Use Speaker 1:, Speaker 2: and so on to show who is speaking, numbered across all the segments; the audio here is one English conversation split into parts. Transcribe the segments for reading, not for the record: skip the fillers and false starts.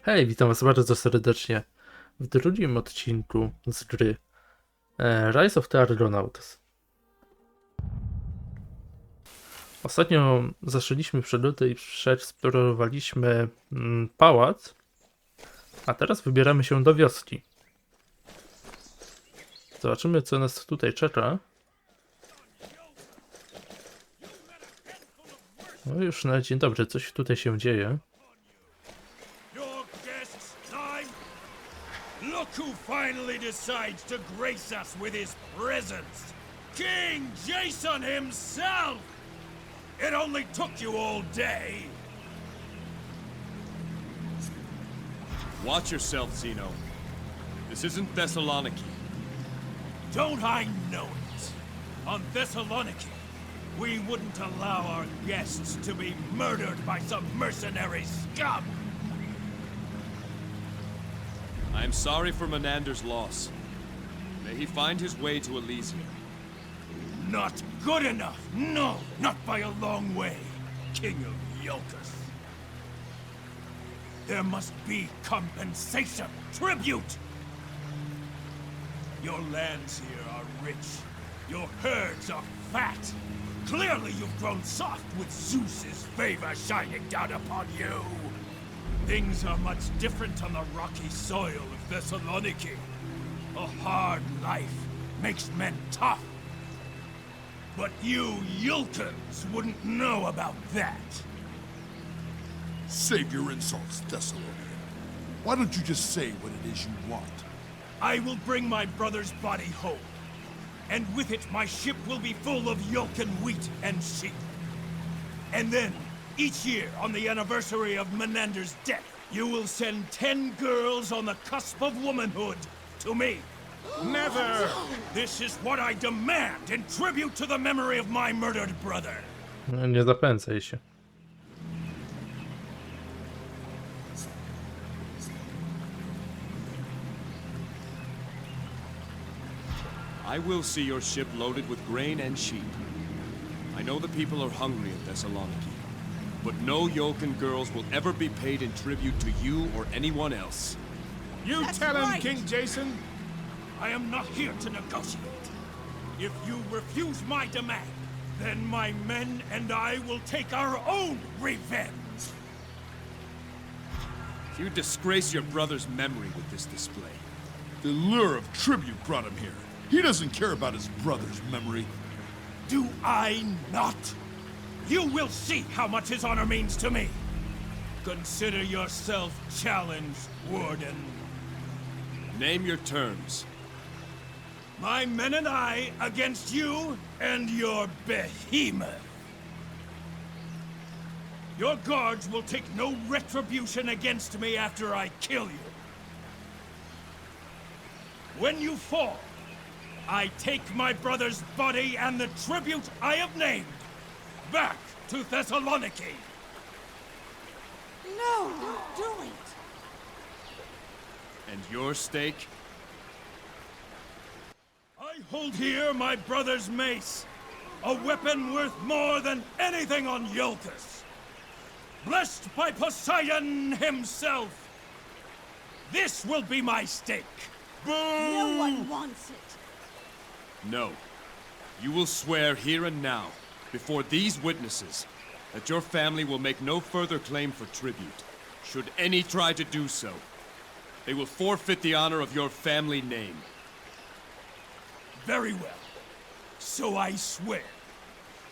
Speaker 1: Hej, witam was bardzo serdecznie w drugim odcinku z gry Rise of the Argonauts. Ostatnio zaczęliśmy przygody i przeksplorowaliśmy pałac, a teraz wybieramy się do wioski. Zobaczymy, co nas tutaj czeka. No już na dzień dobry, coś tutaj się dzieje.
Speaker 2: Look who finally decides to grace us with his presence! King Jazon himself! It only took you all day!
Speaker 3: Watch yourself, Zeno. This isn't Thessaloniki.
Speaker 2: Don't I know it? On Thessaloniki, we wouldn't allow our guests to be murdered by some mercenary scum!
Speaker 3: I am sorry for Menander's loss. May he find his way to Elysium.
Speaker 2: Not good enough! No, not by a long way, King of Jolkos. There must be compensation, tribute! Your lands here are rich. Your herds are fat. Clearly you've grown soft with Zeus's favor shining down upon you. Things are much different on the rocky soil of Thessaloniki. A hard life makes men tough. But you Jolkos wouldn't know about that.
Speaker 4: Save your insults, Thessalonian. Why don't you just say what it is you want?
Speaker 2: I will bring my brother's body home. And with it, my ship will be full of Jolkin wheat and sheep. And then, each year, on the anniversary of Menander's death, you will send 10 girls on the cusp of womanhood to me. Never! This is what I demand in tribute to the memory of my murdered brother.
Speaker 1: No, nie zapędzaj się.
Speaker 3: I will see your ship loaded with grain and sheep. I know the people are hungry in Thessaloniki, but no Jolkin girls will ever be paid in tribute to you or anyone else.
Speaker 2: You tell him, King Jazon. I am not here to negotiate. If you refuse my demand, then my men and I will take our own revenge.
Speaker 3: You disgrace your brother's memory with this display.
Speaker 4: The lure of tribute brought him here. He doesn't care about his brother's memory.
Speaker 2: Do I not? You will see how much his honor means to me. Consider yourself challenged, Warden.
Speaker 3: Name your terms.
Speaker 2: My men and I against you and your behemoth. Your guards will take no retribution against me after I kill you. When you fall, I take my brother's body and the tribute I have named back to Thessaloniki.
Speaker 5: No, don't do it.
Speaker 3: And your stake?
Speaker 2: I hold here my brother's mace, a weapon worth more than anything on Jolkos. Blessed by Poseidon himself. This will be my stake.
Speaker 5: No one wants it.
Speaker 3: No. You will swear here and now, before these witnesses, that your family will make no further claim for tribute. Should any try to do so, they will forfeit the honor of your family name.
Speaker 2: Very well. So I swear.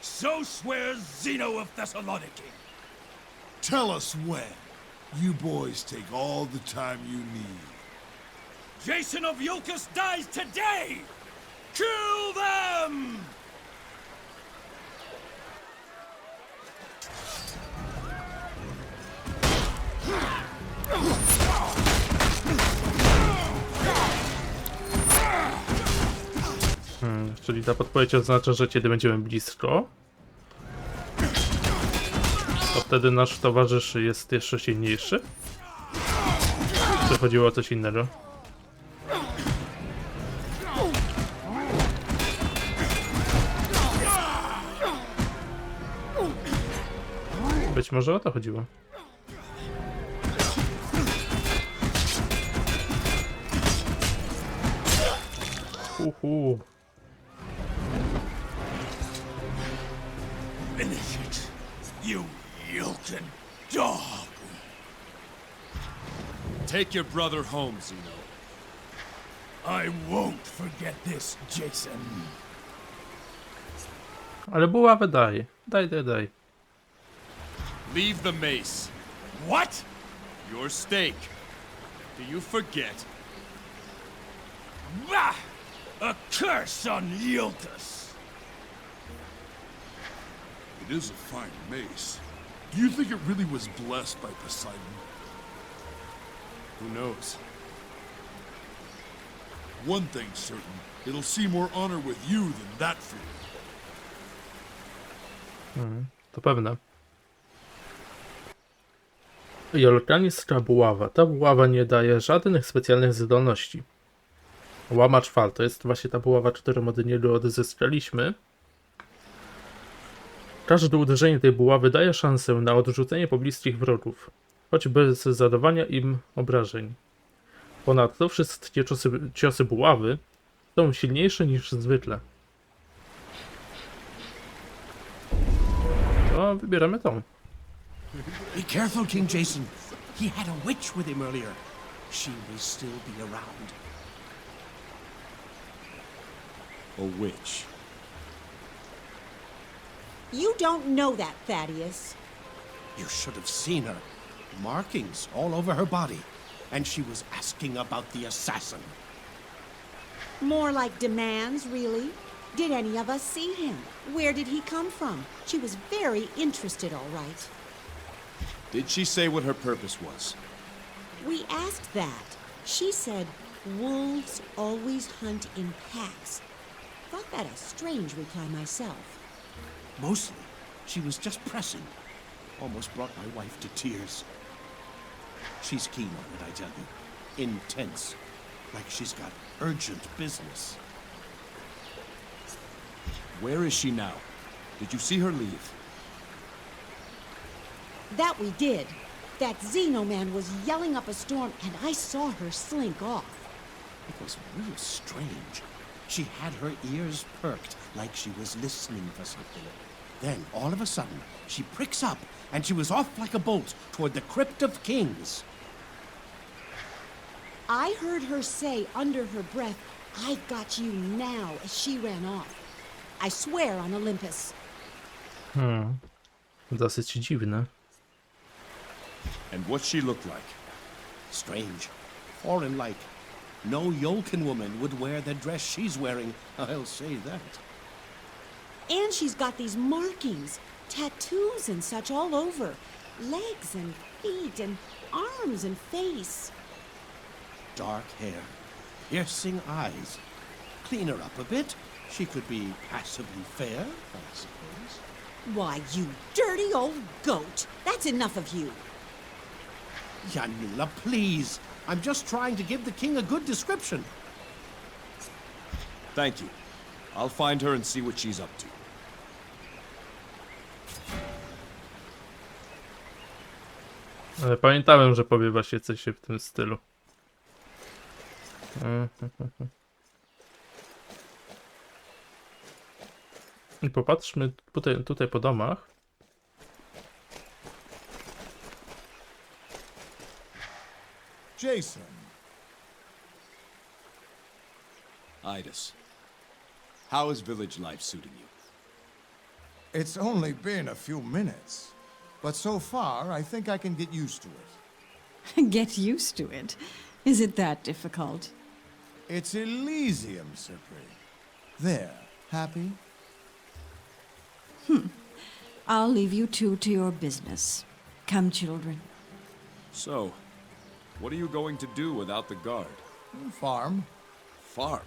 Speaker 2: So swears Zeno of Thessaloniki.
Speaker 4: Tell us when. You boys take all the time you need.
Speaker 2: Jazon of Jolkos dies today! Kill them!
Speaker 1: Czyli ta podpowiedź oznacza, że kiedy będziemy blisko, to wtedy nasz towarzysz jest jeszcze silniejszy? Czy chodziło o coś innego? Być może o to chodziło. Uhu.
Speaker 2: Finish it, you Yolkin dog!
Speaker 3: Take your brother home, Zeno.
Speaker 2: I won't forget this, Jason.
Speaker 1: Ale buławę daj. Daj.
Speaker 3: Leave the mace.
Speaker 2: What?
Speaker 3: Your stake. Do you forget?
Speaker 2: Bah! A curse on Jolkos!
Speaker 4: It is a fine mace. Do you think it really was blessed by Poseidon?
Speaker 3: Who knows?
Speaker 4: One thing's certain. It'll see more honor with you than that for you.
Speaker 1: To pewne. Jolkańska buława. Ta buława nie daje żadnych specjalnych zdolności. Łamacz fal. To jest właśnie ta buława, którą od niego odzyskaliśmy. Każde uderzenie tej buławy daje szansę na odrzucenie pobliskich wrogów, choć bez zadawania im obrażeń. Ponadto wszystkie ciosy buławy są silniejsze niż zwykle. To wybieramy tą.
Speaker 2: Be careful, King Jason. He had a witch with him earlier. She may still be around.
Speaker 3: A witch.
Speaker 5: You don't know that, Thaddeus.
Speaker 2: You should have seen her. Markings all over her body. And she was asking about the assassin.
Speaker 5: More like demands, really. Did any of us see him? Where did he come from? She was very interested, all right.
Speaker 3: Did she say what her purpose was?
Speaker 5: We asked that. She said, wolves always hunt in packs. Thought that a strange reply myself.
Speaker 2: Mostly, she was just pressing. Almost brought my wife to tears. She's keen on it, I tell you. Intense. Like she's got urgent business.
Speaker 3: Where is she now? Did you see her leave?
Speaker 5: That we did. That Xeno man was yelling up a storm, and I saw her slink off.
Speaker 2: It was real strange. She had her ears perked like she was listening for something. Then, all of a sudden, she pricks up, and she was off like a bolt toward the Crypt of Kings.
Speaker 5: I heard her say under her breath, "I've got you now," as she ran off. I swear on Olympus.
Speaker 1: Dosyć dziwne.
Speaker 3: And what she looked like?
Speaker 2: Strange. Foreign-like. No Yolkin woman would wear the dress she's wearing, I'll say that.
Speaker 5: And she's got these markings, tattoos and such all over. Legs and feet and arms and face.
Speaker 2: Dark hair, piercing eyes. Clean her up a bit. She could be passably fair, I suppose.
Speaker 5: Why, you dirty old goat! That's enough of you.
Speaker 2: Yanula, please. I'm just trying to give the king a good description.
Speaker 3: Thank you. I'll find her and see what she's up to.
Speaker 1: Ale pamiętałem, że powie właśnie coś w tym stylu. I popatrzmy tutaj po domach.
Speaker 4: Jason,
Speaker 3: Idis, how is village life suiting you?
Speaker 6: It's only been a few minutes, but so far I think I can get used to it.
Speaker 7: Get used to it. Is it that difficult?
Speaker 6: It's Elysium, Cypri. There, happy?
Speaker 7: I'll leave you two to your business. Come, children.
Speaker 3: So, what are you going to do without the guard?
Speaker 6: Farm.
Speaker 3: Farm?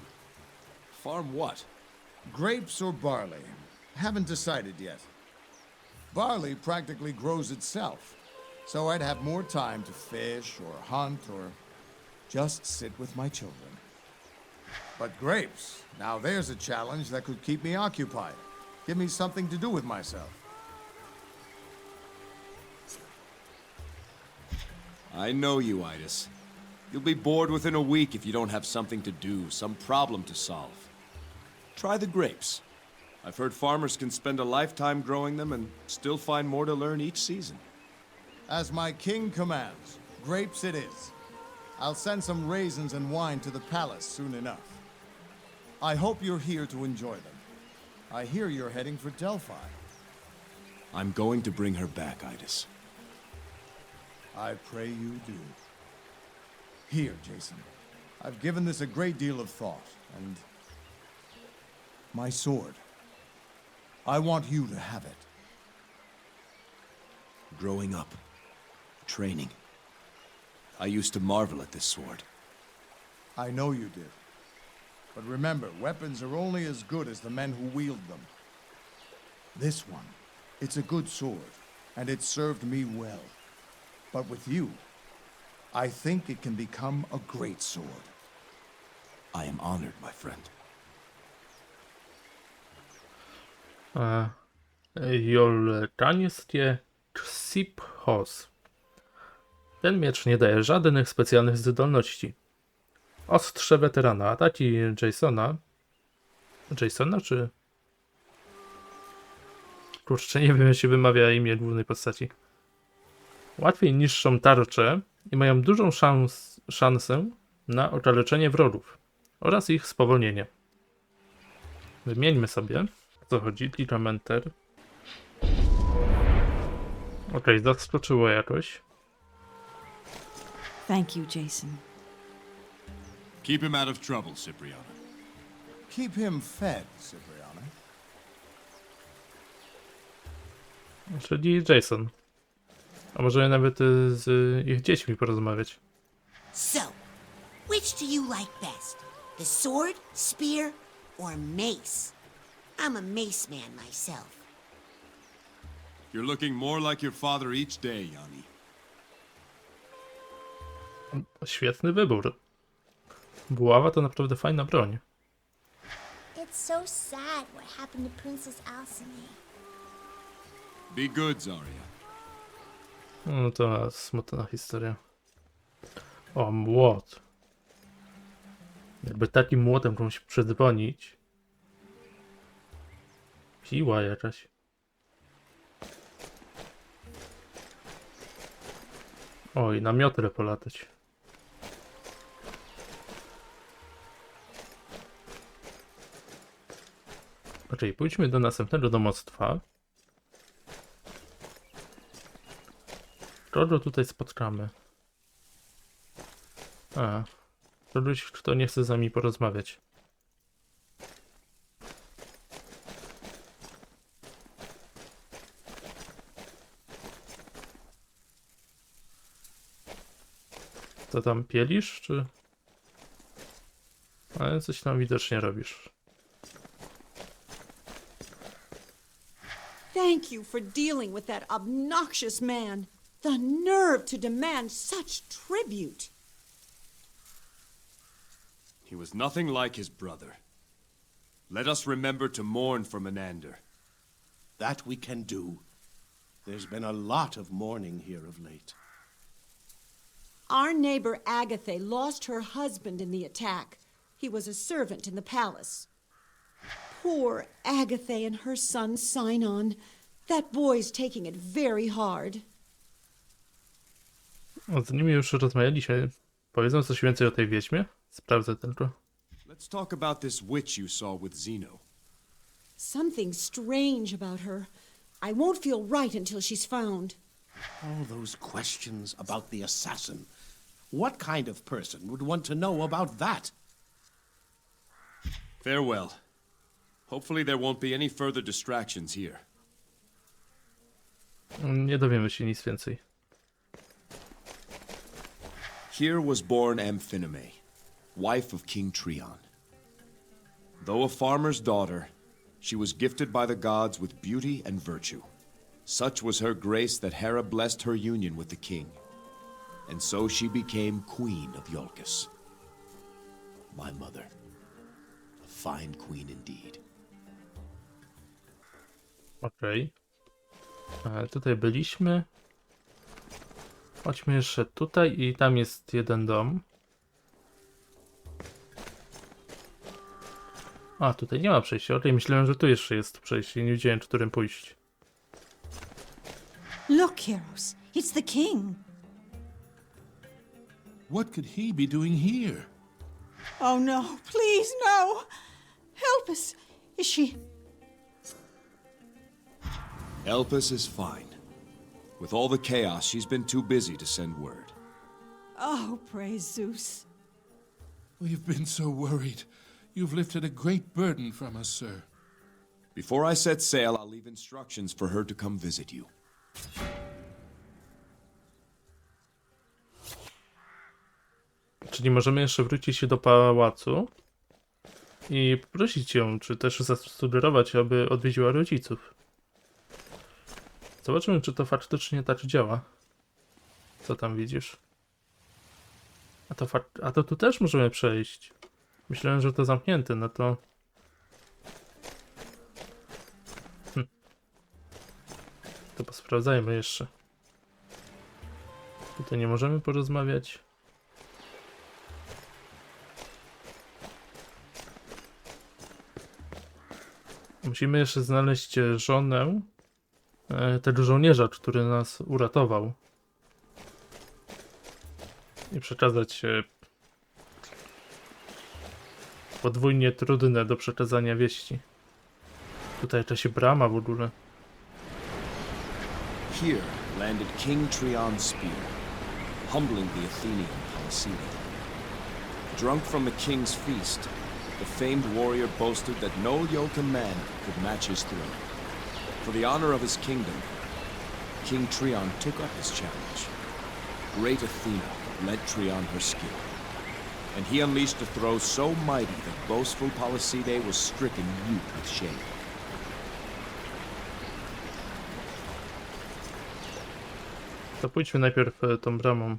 Speaker 3: Farm what?
Speaker 6: Grapes or barley? Haven't decided yet. Barley practically grows itself, so I'd have more time to fish or hunt or just sit with my children. But grapes, now there's a challenge that could keep me occupied. Give me something to do with myself.
Speaker 3: I know you, Idis. You'll be bored within a week if you don't have something to do, some problem to solve. Try the grapes. I've heard farmers can spend a lifetime growing them and still find more to learn each season.
Speaker 6: As my king commands, grapes it is. I'll send some raisins and wine to the palace soon enough. I hope you're here to enjoy them. I hear you're heading for Delphi.
Speaker 3: I'm going to bring her back, Idis.
Speaker 6: I pray you do. Here, Jason. I've given this a great deal of thought, and... my sword. I want you to have it.
Speaker 3: Growing up, training. I used to marvel at this sword.
Speaker 6: I know you did. But remember, weapons are only as good as the men who wield them. This one, it's a good sword, and it served me well. But with you, I think it can become a great sword.
Speaker 3: I am honored, my friend.
Speaker 1: Jolkanie Hos. Ten miecz nie daje żadnych specjalnych zdolności. Ostrze weterana. Ataki Jasona. Jasona czy... Kurczę, nie wiem jak się wymawia imię głównej postaci. Łatwiej niższą tarczę i mają dużą szansę na okaleczenie wrogów oraz ich spowolnienie. Wymieńmy sobie, o co chodzi. Klikam Enter. Okej, zaskoczyło jakoś.
Speaker 7: Thank you, Jason.
Speaker 3: Keep him out of trouble, Cipriano.
Speaker 6: Keep him fed, Cipriano.
Speaker 1: Czyli Jason. A może nawet z ich dziećmi porozmawiać.
Speaker 5: So, which do you like best? The sword, spear, or mace? I'm a mace man myself.
Speaker 3: You're looking more like your father each day, Yanni.
Speaker 1: Świetny wybór. Buława to naprawdę fajna broń.
Speaker 8: It's so sad what happened to Princess Alcime.
Speaker 3: Be good, Zarya.
Speaker 1: No to smutna historia. O, młot. Jakby takim młotem komuś przedzwonić. Piła jakaś. Oj, na miotle polatać. Okej, pójdźmy do następnego domostwa. Kogo tutaj spotkamy? A, kogoś, kto nie chce z nami porozmawiać. Co tam pielisz, czy... Ale coś tam widocznie robisz.
Speaker 5: Thank you for dealing with that obnoxious man. The nerve to demand such tribute.
Speaker 3: He was nothing like his brother. Let us remember to mourn for Menander.
Speaker 9: That we can do. There's been a lot of mourning here of late.
Speaker 5: Our neighbor Agatha lost her husband in the attack. He was a servant in the palace. Poor Agatha and her son Sinon. That boy's taking it very hard.
Speaker 1: O, z nimi już rozmawialiśmy. Powiedzą coś więcej o tej wiedźmie? Sprawdzę tylko.
Speaker 3: Let's talk about this witch you saw with Zeno.
Speaker 5: Something strange about her. I won't feel right until she's found.
Speaker 9: All those questions about the assassin. What kind of person would want to know about that?
Speaker 3: Farewell. Hopefully there won't be any further distractions here.
Speaker 1: Nie dowiemy się nic więcej.
Speaker 3: Here was born Amphinome, wife of King Trion. Though a farmer's daughter, she was gifted by the gods with beauty and virtue. Such was her grace that Hera blessed her union with the king. And so she became queen of Jolkos. My mother. A fine queen indeed.
Speaker 1: Okej. Tutaj byliśmy. Chodźmy jeszcze tutaj i tam jest jeden dom. A, tutaj nie ma przejścia. Okej, myślałem, że tu jeszcze jest przejście. Nie wiedziałem, którym pójść.
Speaker 7: Look, heroes, it's the king.
Speaker 4: What could he be doing here?
Speaker 7: Oh no, please, no! Help us! Is she...
Speaker 3: Elpis is fine. With all the chaos, she's been too busy to send word.
Speaker 7: Oh, praise Zeus.
Speaker 4: We've been so worried. You've lifted a great burden from us, sir.
Speaker 3: Before I set sail, I'll leave instructions for her to come visit you.
Speaker 1: Czyli możemy jeszcze wrócić się do pałacu i poprosić ją, czy też zasugerować, aby odwiedziła rodziców. Zobaczymy, czy to faktycznie tak działa. Co tam widzisz? A to tu też możemy przejść. Myślałem, że to zamknięte, no to... To posprawdzajmy jeszcze. Tutaj nie możemy porozmawiać. Musimy jeszcze znaleźć żonę tego żołnierza, który nas uratował. I przekazać podwójnie trudne do przekazania wieści. Tutaj jakaś brama w ogóle.
Speaker 3: Here landed King Trion's spear, humbling the Athenian Palisade. Drunk from the king's feast, the famed warrior boasted that no Jolkan man could match his throne. For the honor of his kingdom, King Trion took up his challenge. Great Athena led Trion her skill, and he unleashed a throw so mighty that boastful Palisade was stricken mute with shame.
Speaker 1: To pójdźmy najpierw tą bramą.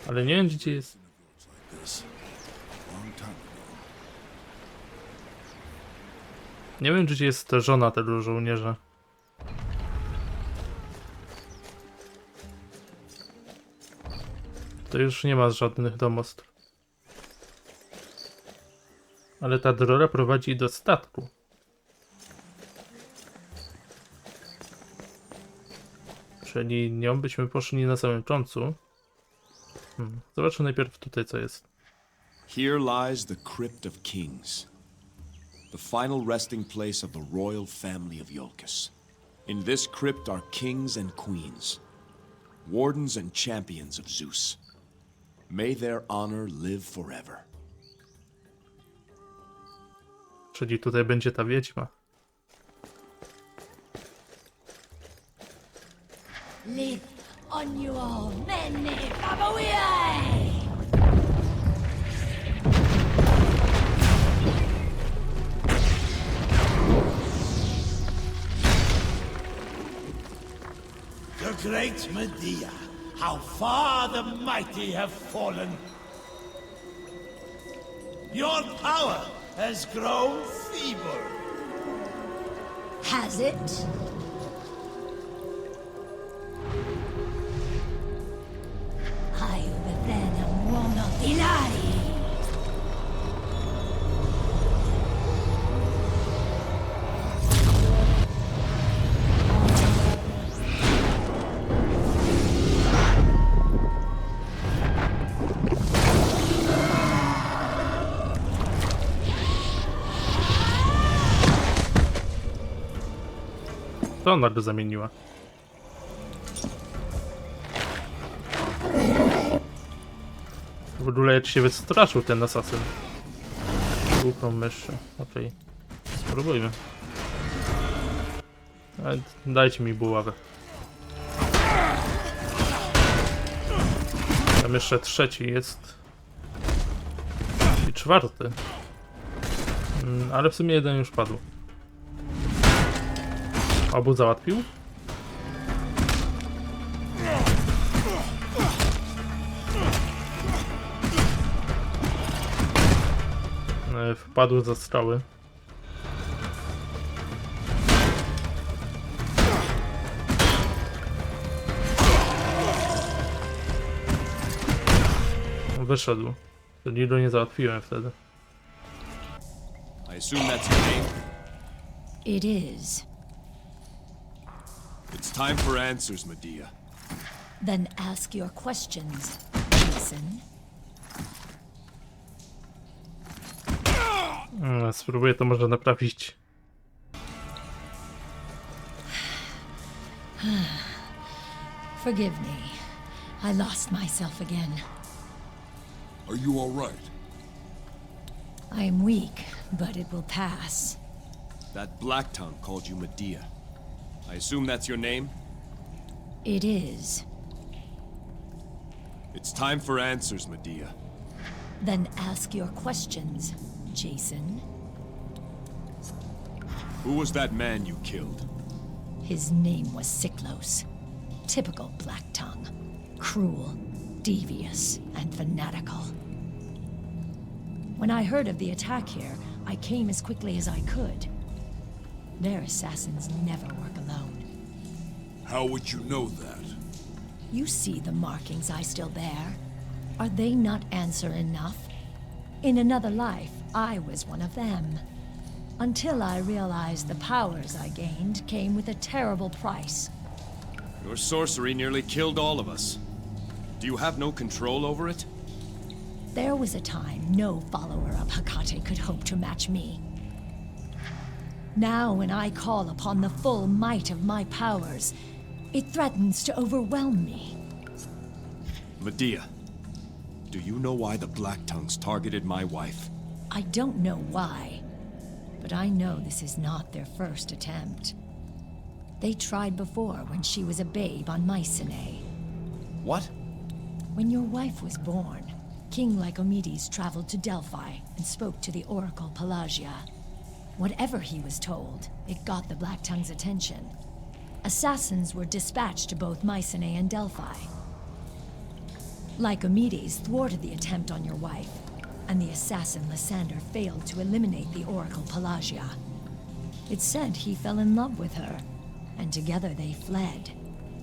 Speaker 1: Ale nie wiem, gdzie jest. Nie wiem, gdzie jest żona tego żołnierza. To już nie ma żadnych domostw. Ale ta droga prowadzi do statku. Czyli nią byśmy poszli na samym końcu. Zobaczmy najpierw tutaj, co jest.
Speaker 3: Here lies the Crypt of Kings, the final resting place of the royal family of Jolkos. In this crypt are kings and queens, wardens and champions of Zeus. May their honor live forever.
Speaker 1: Czyli tutaj będzie ta wiedźma.
Speaker 8: Live on your many babawiai!
Speaker 2: The great Medea, how far the mighty have fallen. Your power has grown feeble.
Speaker 8: Has it? I wypełniam łono Ilari.
Speaker 1: To ona go zamieniła. W ogóle jak się wystraszył ten asasyn. Głupą myszy. Okej. Spróbujmy. Ale dajcie mi buławę. Tam jeszcze trzeci jest. I czwarty. Ale w sumie jeden już padł. Obu załatwił? Wpadł za strzały. Wyszedł. Czyli go nie załatwiłem wtedy.
Speaker 3: I assume that's your name?
Speaker 7: It is.
Speaker 3: It's time for answers, Medea.
Speaker 7: Then ask your questions, Jason.
Speaker 1: Spróbuję to może naprawić.
Speaker 7: Forgive me. I lost myself again.
Speaker 4: Are you all right?
Speaker 7: I am weak, but it will pass.
Speaker 3: That black tongue called you Medea. I assume that's your name?
Speaker 7: It is.
Speaker 3: It's time for answers, Medea.
Speaker 7: Then ask your questions, Jason.
Speaker 3: Who was that man you killed?
Speaker 7: His name was Siklos. Typical black tongue. Cruel, devious, and fanatical. When I heard of the attack here, I came as quickly as I could. Their assassins never work alone.
Speaker 4: How would you know that?
Speaker 7: You see the markings I still bear. Are they not answer enough? In another life, I was one of them. Until I realized the powers I gained came with a terrible price.
Speaker 3: Your sorcery nearly killed all of us. Do you have no control over it?
Speaker 7: There was a time no follower of Hecate could hope to match me. Now, when I call upon the full might of my powers, it threatens to overwhelm me.
Speaker 3: Medea, do you know why the Black Tongues targeted my wife?
Speaker 7: I don't know why, but I know this is not their first attempt. They tried before when she was a babe on Mycenae.
Speaker 3: What?
Speaker 7: When your wife was born, King Lycomedes traveled to Delphi and spoke to the oracle Pelagia. Whatever he was told, it got the Black Tongue's attention. Assassins were dispatched to both Mycenae and Delphi. Lycomedes thwarted the attempt on your wife, and the assassin Lysander failed to eliminate the oracle Pelagia. It's said he fell in love with her, and together they fled,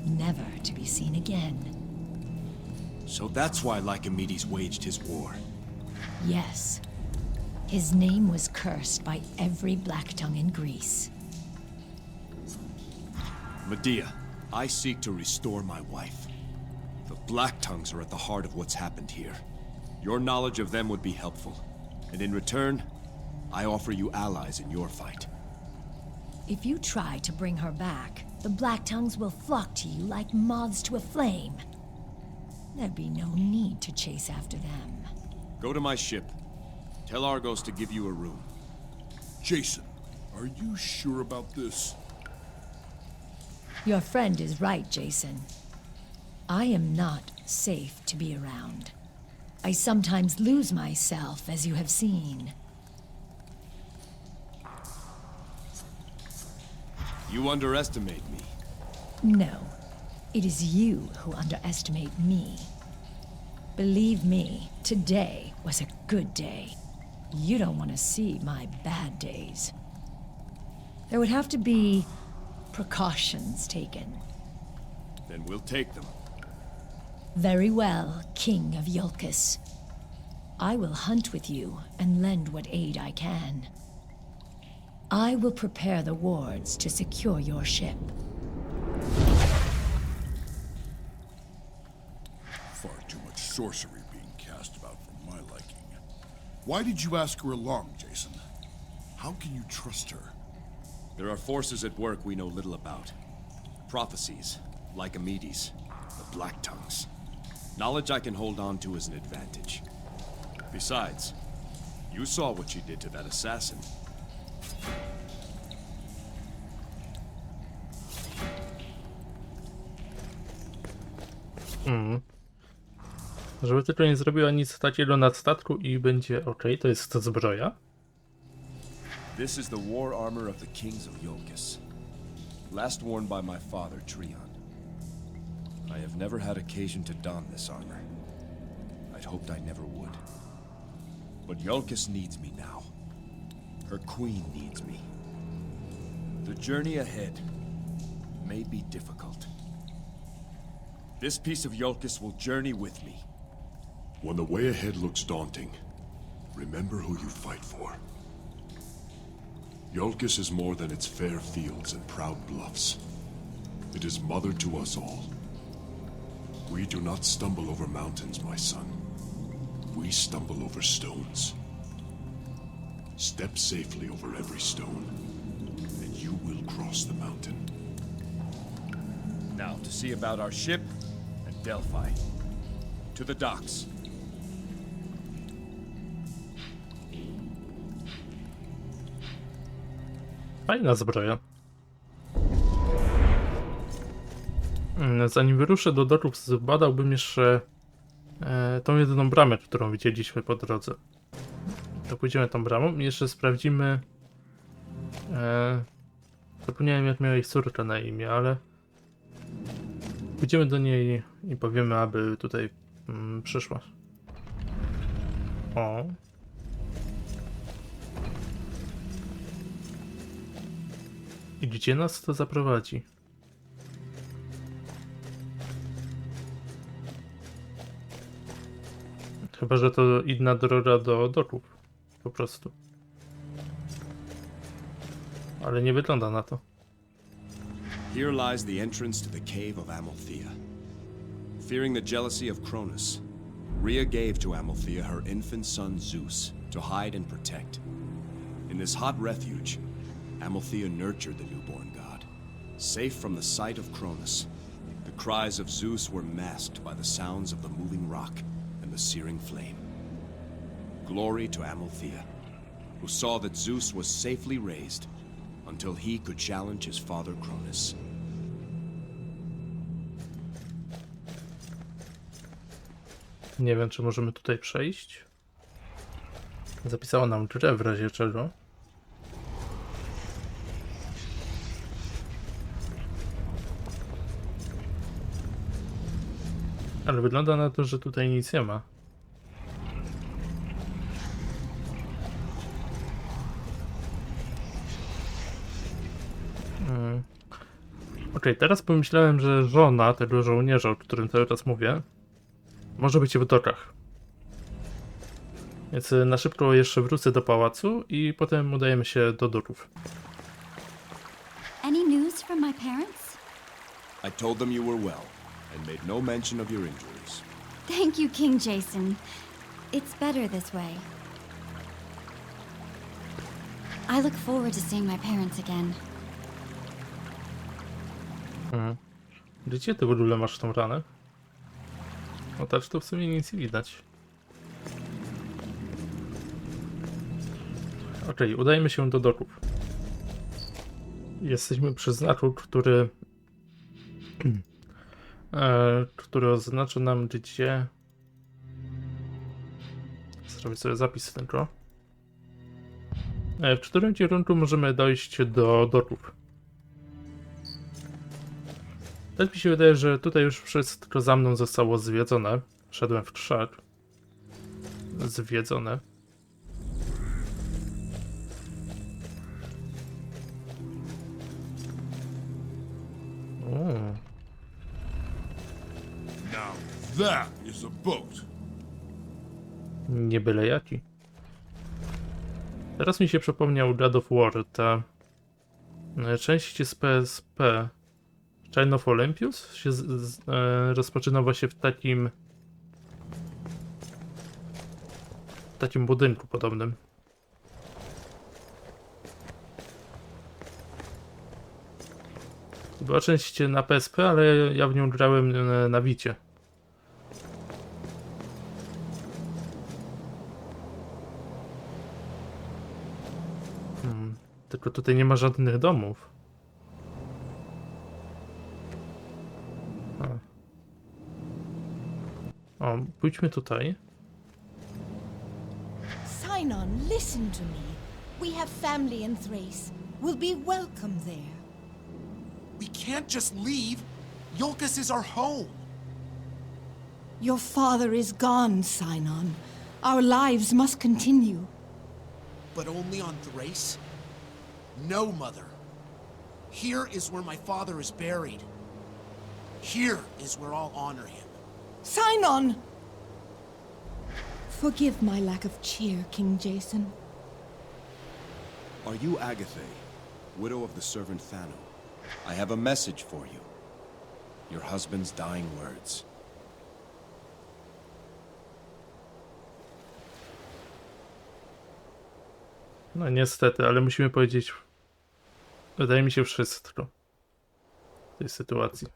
Speaker 7: never to be seen again.
Speaker 3: So that's why Lycomedes waged his war.
Speaker 7: Yes. His name was cursed by every Black Tongue in Greece.
Speaker 3: Medea, I seek to restore my wife. The Black Tongues are at the heart of what's happened here. Your knowledge of them would be helpful. And in return, I offer you allies in your fight.
Speaker 7: If you try to bring her back, the Black Tongues will flock to you like moths to a flame. There'd be no need to chase after them.
Speaker 3: Go to my ship. Tell Argos to give you a room.
Speaker 4: Jason, are you sure about this?
Speaker 7: Your friend is right, Jason. I am not safe to be around. I sometimes lose myself, as you have seen.
Speaker 3: You underestimate me.
Speaker 7: No, it is you who underestimate me. Believe me, today was a good day. You don't want to see my bad days. There would have to be precautions taken.
Speaker 3: Then we'll take them.
Speaker 7: Very well, King of Jolkos. I will hunt with you and lend what aid I can. I will prepare the wards to secure your ship.
Speaker 4: Far too much sorcery being cast about for my liking. Why did you ask her along, Jason? How can you trust her?
Speaker 3: There are forces at work we know little about. Prophecies, Lycomedes, the Black Tongues. Knowledge I can hold on to is an advantage. Besides, you saw what she did to that assassin.
Speaker 1: Żeby tylko nie zrobiła nic takiego na statku i będzie okej, to jest zbroja.
Speaker 3: This is the war armor of the kings of Jolkos. Last worn by my father, Trion. I have never had occasion to don this armor. I'd hoped I never would. But Jolkos needs me now. Her queen needs me. The journey ahead may be difficult. This piece of Jolkos will journey with me.
Speaker 10: When the way ahead looks daunting, remember who you fight for.
Speaker 4: Jolkos is more than its fair fields and proud bluffs. It is mother to us all. We do not stumble over mountains, my son. We stumble over stones. Step safely over every stone, and you will cross the mountain.
Speaker 3: Now, to see about our ship and Delphi. To the docks.
Speaker 1: Fajna zbroja. Zanim wyruszę do doków, zbadałbym jeszcze tą jedyną bramę, którą widzieliśmy po drodze. To pójdziemy tą bramą i jeszcze sprawdzimy... Zapomniałem, jak miała jej córka na imię, ale... Pójdziemy do niej i powiemy, aby tutaj przyszła. O. I gdzie nas to zaprowadzi? Chyba że to inna droga do doków. Po prostu. Ale nie wygląda na to.
Speaker 3: Here lies the entrance to the cave of Amalthea. Fearing the jealousy of Cronus, Rhea gave to Amalthea her infant son Zeus to hide and protect. In this hot refuge, Amalthea nurtured the newborn god. Safe from the sight of Cronus, the cries of Zeus were masked by the sounds of the moving rock and the searing flame. Glory to Amalthea, who saw that Zeus was safely raised until he could challenge his father Cronus.
Speaker 1: Nie wiem, czy możemy tutaj przejść. Zapisała nam grę w razie czego. Ale wygląda na to, że tutaj nic nie ma. Okej, teraz pomyślałem, że żona tego żołnierza, o którym cały czas mówię, może być w dokach. Więc na szybko jeszcze wrócę do pałacu i potem udajemy się do doków.
Speaker 10: Any news from my parents?
Speaker 3: I told them you were well and made no mention of your injuries.
Speaker 10: Thank you, King Jazon. It's better this way. I look forward to seeing my parents again.
Speaker 1: Gdzie ty w ogóle masz tą ranę? No też to w sumie nic nie widać. Okej, udajemy się do doków. Jesteśmy przy znaku, który oznacza nam gdzie... Zrobię sobie zapis tylko. W którym kierunku możemy dojść do doków. Tak mi się wydaje, że tutaj już wszystko za mną zostało zwiedzone. Szedłem w krzak. Zwiedzone.
Speaker 4: Now that is a boat.
Speaker 1: Nie byle jaki. Teraz mi się przypomniał God of War, ta część z PSP. Chain of Olympus się rozpoczyna właśnie w takim budynku podobnym. Była część na PSP, ale ja w nią grałem na Vicie. Tylko tutaj nie ma żadnych domów. O, pójdźmy tutaj.
Speaker 11: Sinon, listen to me. We have family in Thrace. We'll be welcome there.
Speaker 12: We can't just leave. Jolkos is our home.
Speaker 11: Your father is gone, Sinon. Our lives must continue.
Speaker 12: But only on Thrace? No, Mother. Here is where my father is buried. Here is where I'll honor him.
Speaker 11: Sinon! Forgive my lack of cheer, King Jazon.
Speaker 3: Are you Agatha, widow of the servant Thano? I have a message for you. Your husband's dying words.
Speaker 1: No niestety, ale musimy powiedzieć, wydaje mi się, wszystko w tej sytuacji.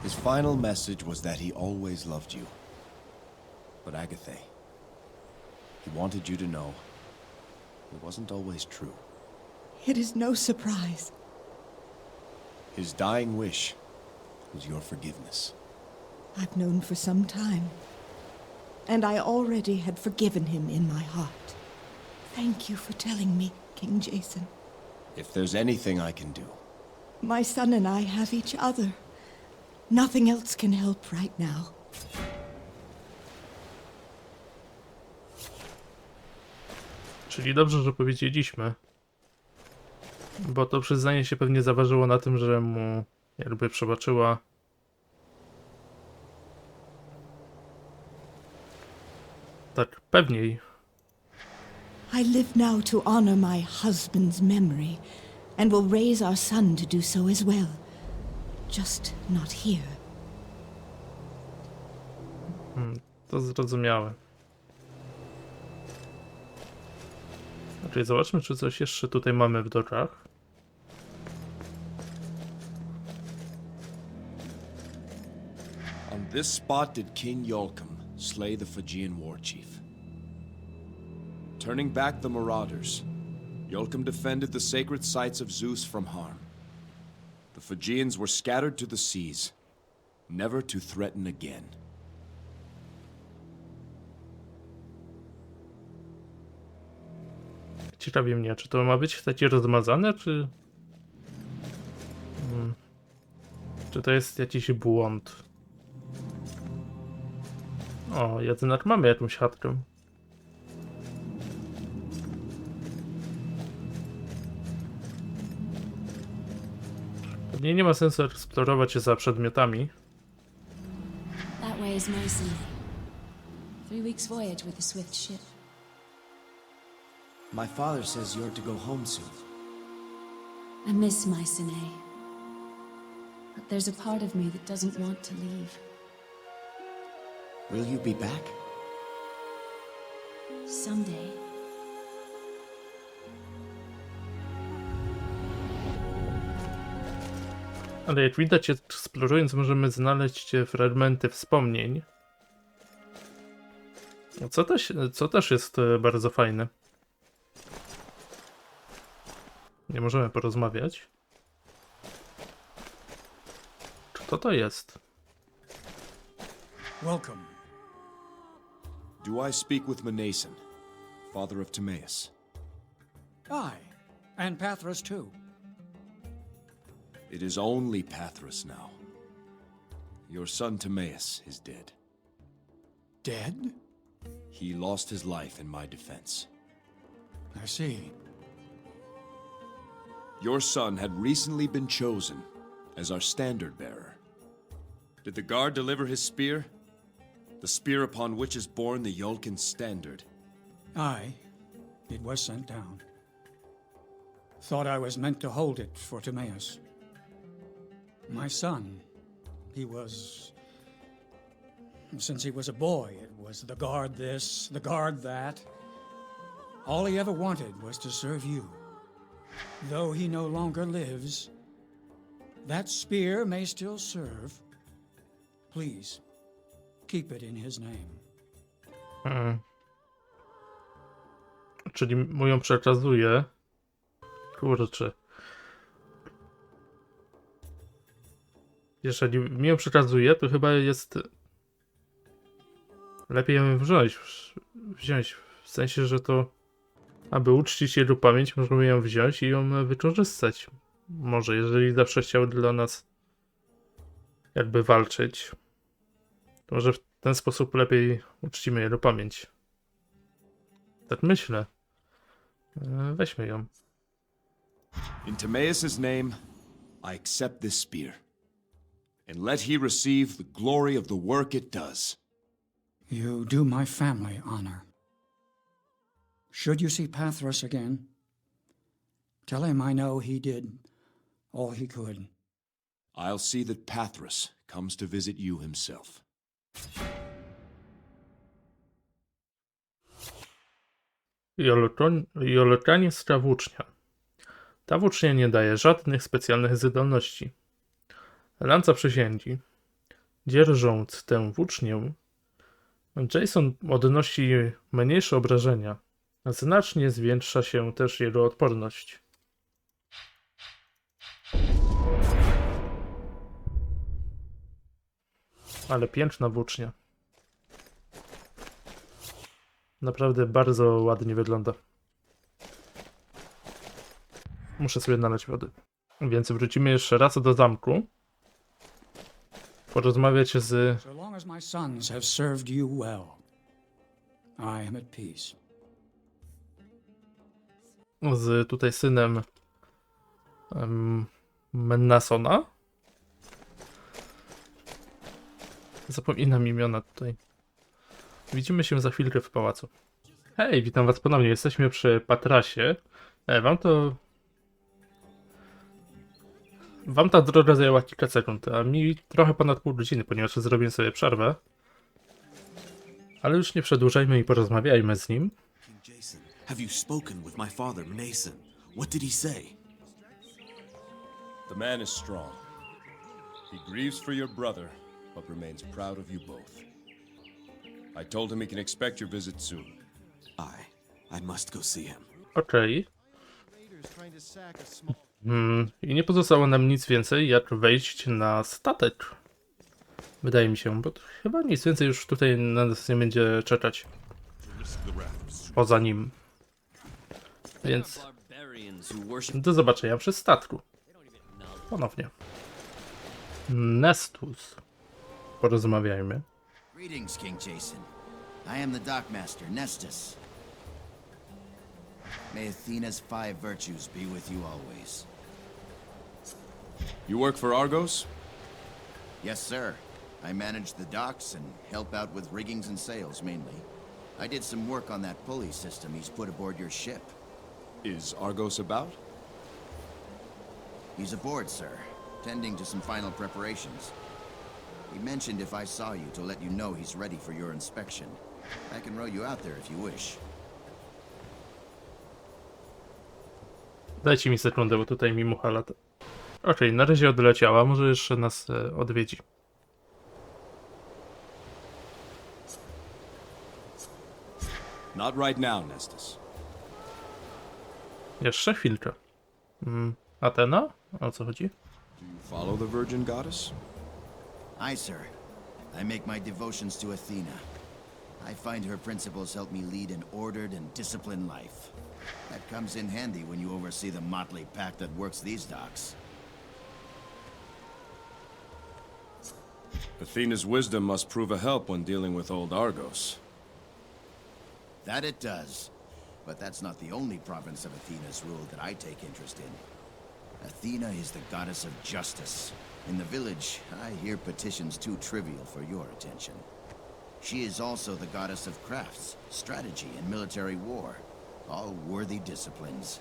Speaker 3: His final message was that he always loved you. But Agatha, he wanted you to know it wasn't always true.
Speaker 11: It is no surprise.
Speaker 3: His dying wish was your forgiveness.
Speaker 11: I've known for some time, and I already had forgiven him in my heart. Thank you for telling me, King Jazon.
Speaker 3: If there's anything I can do.
Speaker 11: My son and I have each other. Nothing else can help right now.
Speaker 1: Czyli dobrze, że powiedzieliśmy. Bo to przyznanie się pewnie zaważyło na tym, że mu jakby przebaczyła. Tak, pewniej.
Speaker 11: I live now to honor my husband's memory, and will raise our son to do so as well. Just not here.
Speaker 1: To zrozumiałe. Okej, zobaczmy, czy coś jeszcze tutaj mamy w dorach.
Speaker 3: On this spot did King Jolkos slay the Fijian war chief. Turning back the marauders, Jolkos defended the sacred sites of Zeus from harm. The Fijians were scattered to the seas, never to threaten again.
Speaker 1: Ciekawi mnie, czy to ma być takie rozmazane, czy... Czy to jest jakiś błąd? O, jednak mamy jakąś chatkę. Pewnie nie ma sensu eksplorować się za przedmiotami.
Speaker 13: That way is Mycenae. 3 weeks voyage with the swift ship.
Speaker 14: My father says you're to go home soon.
Speaker 13: I miss Mycenae. But there's a part of me that doesn't want to leave.
Speaker 14: Will you be back?
Speaker 13: Someday.
Speaker 1: Ale jak widać, eksplorując możemy znaleźć fragmenty wspomnień. Co też jest bardzo fajne. Nie możemy porozmawiać. Kto to jest?
Speaker 2: Welcome.
Speaker 3: Do I speak with Mnason, father of Timaeus?
Speaker 15: Aye, and Pathros too.
Speaker 3: It is only Pathros now. Your son Timaeus is dead.
Speaker 15: Dead?
Speaker 3: He lost his life in my defense.
Speaker 15: I see.
Speaker 3: Your son had recently been chosen as our standard bearer. Did the guard deliver his spear? The spear upon which is borne the Jolkos standard.
Speaker 15: Aye, it was sent down. Thought I was meant to hold it for Timaeus. My son, he was... Since he was a boy, it was the guard this, the guard that. All he ever wanted was to serve you. Though he no longer lives, that spear may still serve. Please, keep it in his name.
Speaker 1: Czyli mu ją przekazuje. Kurczę. Jeżeli mi ją przekazuje, to chyba jest... Lepiej ją wziąć. W sensie, że to... Aby uczcić jego pamięć, możemy ją wziąć i ją wykorzystać. Może, jeżeli zawsze chciał dla nas jakby walczyć, to może w ten sposób lepiej uczcimy jego pamięć. Tak myślę. Weźmy ją.
Speaker 3: In Timaeus' name, I accept this spear. And let he receive the glory of the work it does.
Speaker 15: You do my family honor. Should you see Pathros again, tell him I know he did all he could.
Speaker 4: I'll see that Pathros comes to visit you himself.
Speaker 1: Jolkańska włócznia. Ta włócznia nie daje żadnych specjalnych zdolności. Lanca przysięgi. Dzierżąc tę włócznię, Jason odnosi mniejsze obrażenia. Znacznie zwiększa się też jego odporność. Ale piękna włócznia. Naprawdę bardzo ładnie wygląda. Muszę sobie nalać wody. Więc wrócimy jeszcze raz do zamku. Porozmawiać z...
Speaker 15: So long as my sons have served you well, I am at peace.
Speaker 1: z tutaj synem Mennasona. Zapominam imiona tutaj. Widzimy się za chwilkę w pałacu. Hej, witam was ponownie. Jesteśmy przy Patrasie. Wam ta droga zajęła kilka sekund, a mi trochę ponad pół godziny, ponieważ zrobię sobie przerwę. Ale już nie przedłużajmy i porozmawiajmy z nim.
Speaker 14: King Jazon, have you spoken with my father, Mnason? What did he say?
Speaker 3: The man is strong. He grieves for your brother, but remains proud of you both. I told him he can expect your visit soon.
Speaker 14: I must go see him.
Speaker 1: Okej. I nie pozostało nam nic więcej, jak wejść na statek. Wydaje mi się, bo chyba nic więcej już tutaj na nas nie będzie czekać. Poza nim. Więc do zobaczenia przy statku. Ponownie. Nestus. Porozmawiajmy.
Speaker 16: Greetings, King Jazon. I am the Dockmaster, Nestus. May Athena's 5 virtues be with you always.
Speaker 3: You work for Argos?
Speaker 16: Yes, sir. I manage the docks and help out with riggings and sails, mainly. I did some work on that pulley system he's put aboard your ship.
Speaker 3: Is Argos about?
Speaker 16: He's aboard, sir, tending to some final preparations. He mentioned if I saw you to let you know he's ready for your inspection. I can row you out there if you wish.
Speaker 1: Dajcie mi sekundę, bo tutaj mi mucha lata. Okej, na razie odleciała, może jeszcze nas odwiedzi.
Speaker 3: Not right now, Nestus.
Speaker 1: Jeszcze chwilkę. Atena? O co chodzi?
Speaker 3: Do you follow the Virgin Goddess?
Speaker 16: Aye, sir. I make my devotions to Athena. I find her principles help me lead an ordered and disciplined life. That comes in handy when you oversee the motley pack that works these docks.
Speaker 3: Athena's wisdom must prove a help when dealing with old Argos.
Speaker 16: That it does. But that's not the only province of Athena's rule that I take interest in. Athena is the goddess of justice. In the village, I hear petitions too trivial for your attention. She is also the goddess of crafts, strategy, and military war. All worthy disciplines.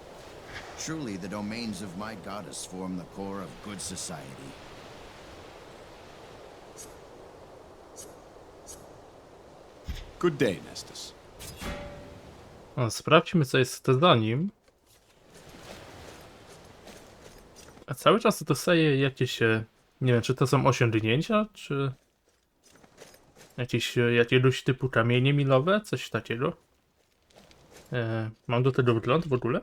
Speaker 16: Truly, the domains of my goddess form the core of good society.
Speaker 3: Good day, Nestus.
Speaker 1: Sprawdźmy, co jest za nim. A cały czas dostaję jakieś, nie wiem, czy to są osiągnięcia, czy jakiegoś typu kamienie milowe, coś takiego. Mam do tego wgląd w ogóle?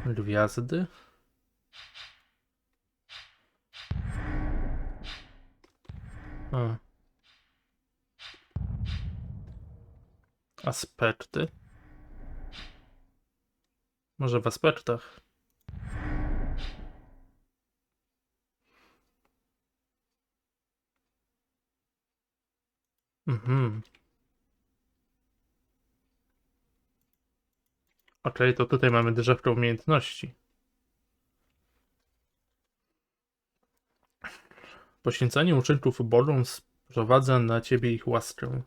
Speaker 1: Gwiazdy. Aspekty. Może w aspektach. Okej, to tutaj mamy drzewkę umiejętności. Poświęcanie uczynków Bogom sprowadza na ciebie ich łaskę.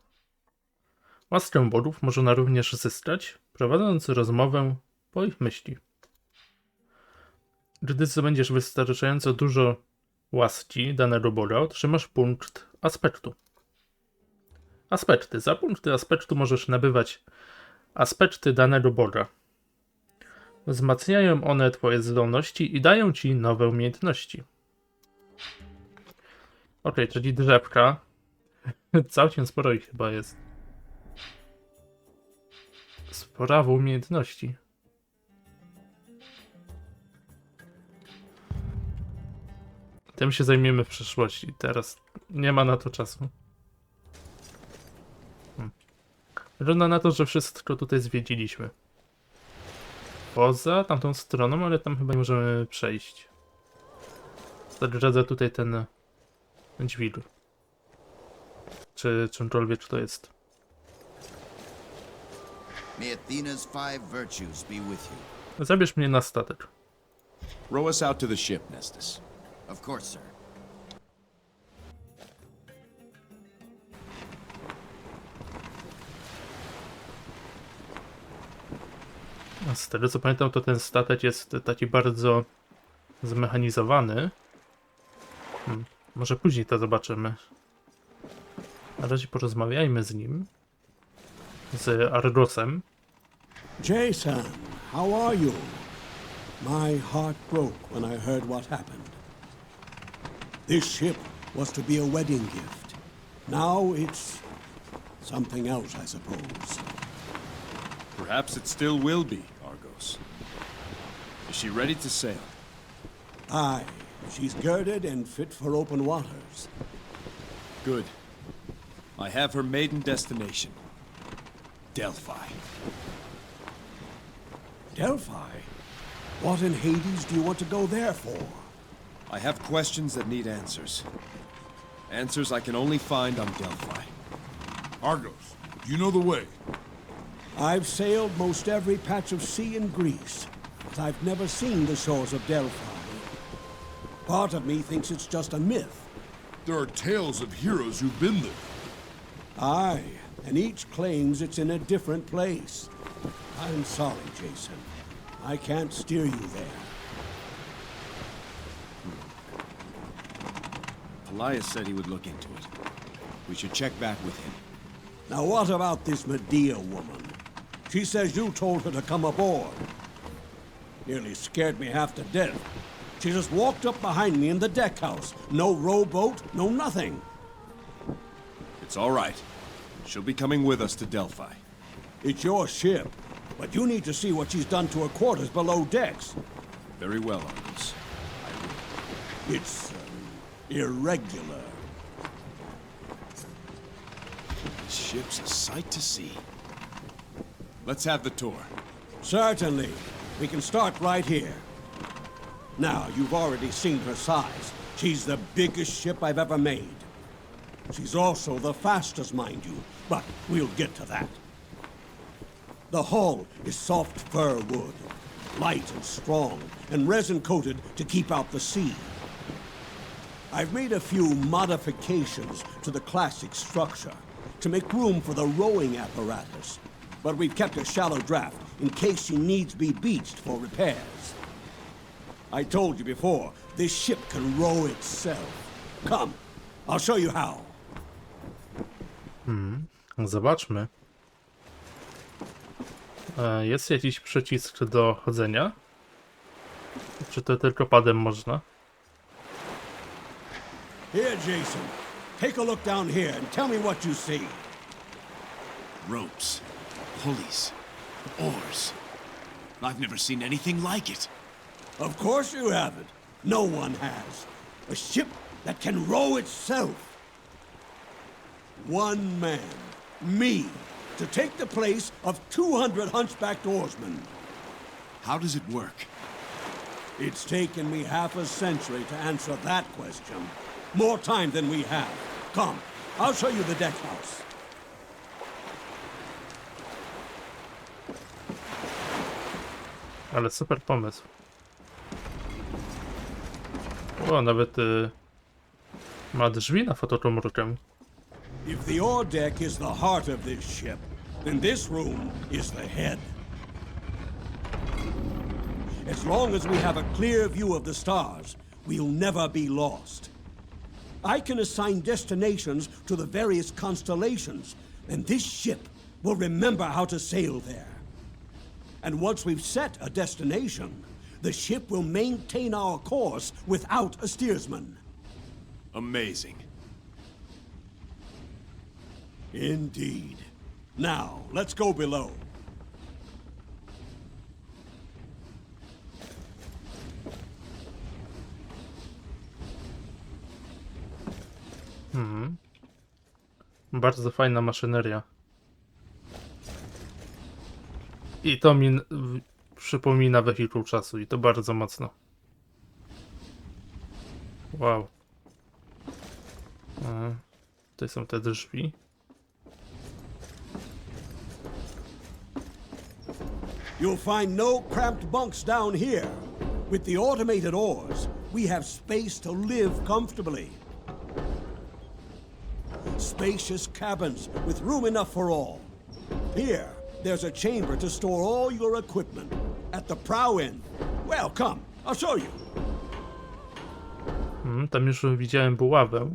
Speaker 1: Łaskę bodów można również zyskać, prowadząc rozmowę po ich myśli. Gdy zdobędziesz wystarczająco dużo łaski danego boga, otrzymasz punkt aspektu. Aspekty. Za punkty aspektu możesz nabywać aspekty danego boga. Wzmacniają one twoje zdolności i dają ci nowe umiejętności. Okej, czyli drzewka. Całkiem sporo ich chyba jest. Spora umiejętności. Tym się zajmiemy w przyszłości. Teraz nie ma na to czasu. Wygląda na to, że wszystko tutaj zwiedziliśmy. Poza tamtą stroną, ale tam chyba nie możemy przejść. Zdradza tutaj ten dźwig. Czy czymkolwiek to jest.
Speaker 16: May Athena's 5 virtues be with you.
Speaker 1: Zabierz mnie na statek.
Speaker 3: Row us out to the ship, Nestus.
Speaker 16: Of course, sir.
Speaker 1: Z tego co pamiętam, to ten statek jest taki bardzo zmechanizowany. Może później to zobaczymy. Na razie porozmawiajmy z nim. Z Argosem.
Speaker 17: Jason, how are you? My heart broke when I heard what happened. This ship was to be a wedding gift. Now it's something else, I suppose.
Speaker 3: Perhaps it still will be, Argos. Is she ready to sail?
Speaker 17: Aye, she's girded and fit for open waters.
Speaker 3: Good. I have her maiden destination. Delphi.
Speaker 17: Delphi? What in Hades do you want to go there for?
Speaker 3: I have questions that need answers. Answers I can only find on Delphi.
Speaker 4: Argos, do you know the way?
Speaker 17: I've sailed most every patch of sea in Greece, but I've never seen the shores of Delphi. Part of me thinks it's just a myth.
Speaker 4: There are tales of heroes who've been there.
Speaker 17: Aye, and each claims it's in a different place. I'm sorry, Jason. I can't steer you there.
Speaker 3: Elias said he would look into it. We should check back with him.
Speaker 17: Now what about this Medea woman? She says you told her to come aboard. Nearly scared me half to death. She just walked up behind me in the deck house. No rowboat, no nothing.
Speaker 3: It's all right. She'll be coming with us to Delphi.
Speaker 17: It's your ship, but you need to see what she's done to her quarters below decks.
Speaker 3: Very well, Argos.
Speaker 17: It's irregular.
Speaker 3: This ship's a sight to see. Let's have the tour.
Speaker 17: Certainly. We can start right here. Now, you've already seen her size. She's the biggest ship I've ever made. She's also the fastest, mind you, but we'll get to that. The hull is soft fir wood, light and strong, and resin-coated to keep out the sea. I've made a few modifications to the classic structure to make room for the rowing apparatus, but we've kept a shallow draft in case she needs be beached for repairs. I told you before, this ship can row itself. Come, I'll show you how.
Speaker 1: Zobaczmy. Jest jakiś przycisk do chodzenia? Czy to tylko padem można?
Speaker 17: Here, Jason. Take a look down here and tell me what you see.
Speaker 14: Ropes, pulleys, oars. I've never seen anything like it.
Speaker 17: Of course you haven't. No one has. A ship that can row itself. One man, me, to take the place of 200 hunchbacked oarsmen.
Speaker 14: How does it work?
Speaker 17: It's taken me half a century to answer that question. More time than we have. Come, I'll show you the deck house.
Speaker 1: Ale super pomysł. O, nawet ma drzwi na fotokomórkę.
Speaker 17: If the ore deck is the heart of this ship, then this room is the head. As long as we have a clear view of the stars, we'll never be lost. I can assign destinations to the various constellations, and this ship will remember how to sail there. And once we've set a destination, the ship will maintain our course without a steersman.
Speaker 3: Amazing.
Speaker 17: Indeed. Now, let's go below.
Speaker 1: Bardzo fajna maszyneria. I to mi przypomina wehikuł czasu i to bardzo mocno. Wow. Tutaj są te drzwi.
Speaker 17: You'll find no cramped bunks down here. With the automated oars, we have space to live comfortably. Spacious cabins with room enough for all. Here, there's a chamber to store all your equipment. At the prow end. Well, come, I'll show you.
Speaker 1: Tam już widziałem buławę.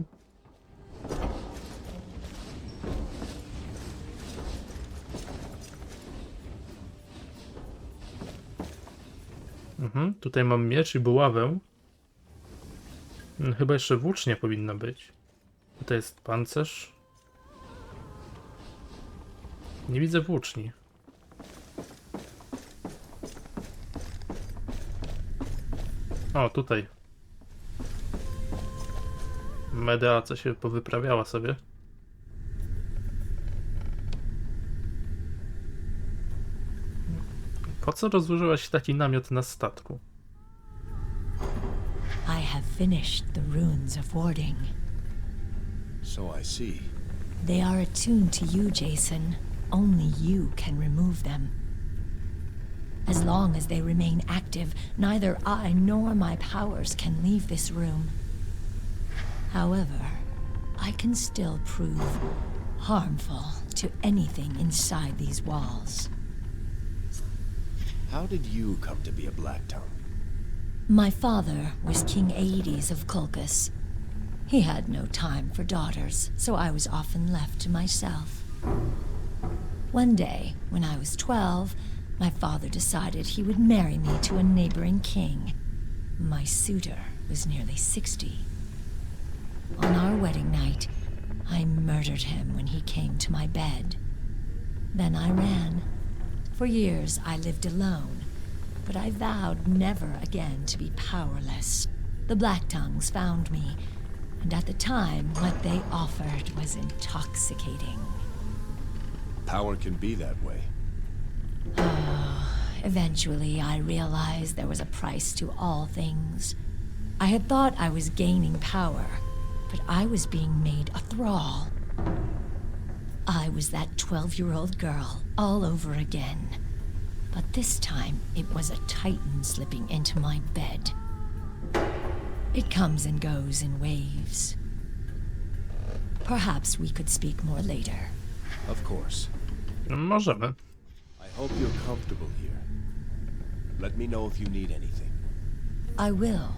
Speaker 1: Tutaj mam miecz i buławę. Chyba jeszcze włócznia powinna być. Tutaj jest pancerz. Nie widzę włóczni. O, tutaj. Medea, co się powyprawiała sobie. Po co rozłożyłaś taki namiot na statku?
Speaker 7: I have finished the runes of warding.
Speaker 16: So I see.
Speaker 7: They are attuned to you, Jason. Only you can remove them. As long as they remain active, neither I nor my powers can leave this room. However, I can still prove harmful to anything inside these walls.
Speaker 16: How did you come to be a Black Tongue?
Speaker 7: My father was King Aedes of Jolkos. He had no time for daughters, so I was often left to myself. One day, when I was 12, my father decided he would marry me to a neighboring king. My suitor was nearly 60. On our wedding night, I murdered him when he came to my bed. Then I ran. For years, I lived alone, but I vowed never again to be powerless. The Black Tongues found me, and at the time, what they offered was intoxicating.
Speaker 16: Power can be that way.
Speaker 7: Eventually, I realized there was a price to all things. I had thought I was gaining power, but I was being made a thrall. I was that 12-year-old girl all over again. But this time, it was a titan slipping into my bed. It comes and goes in waves. Perhaps we could speak more later.
Speaker 16: Of course.
Speaker 1: Możemy.
Speaker 16: I hope you're comfortable here. Let me know if you need anything.
Speaker 7: I will.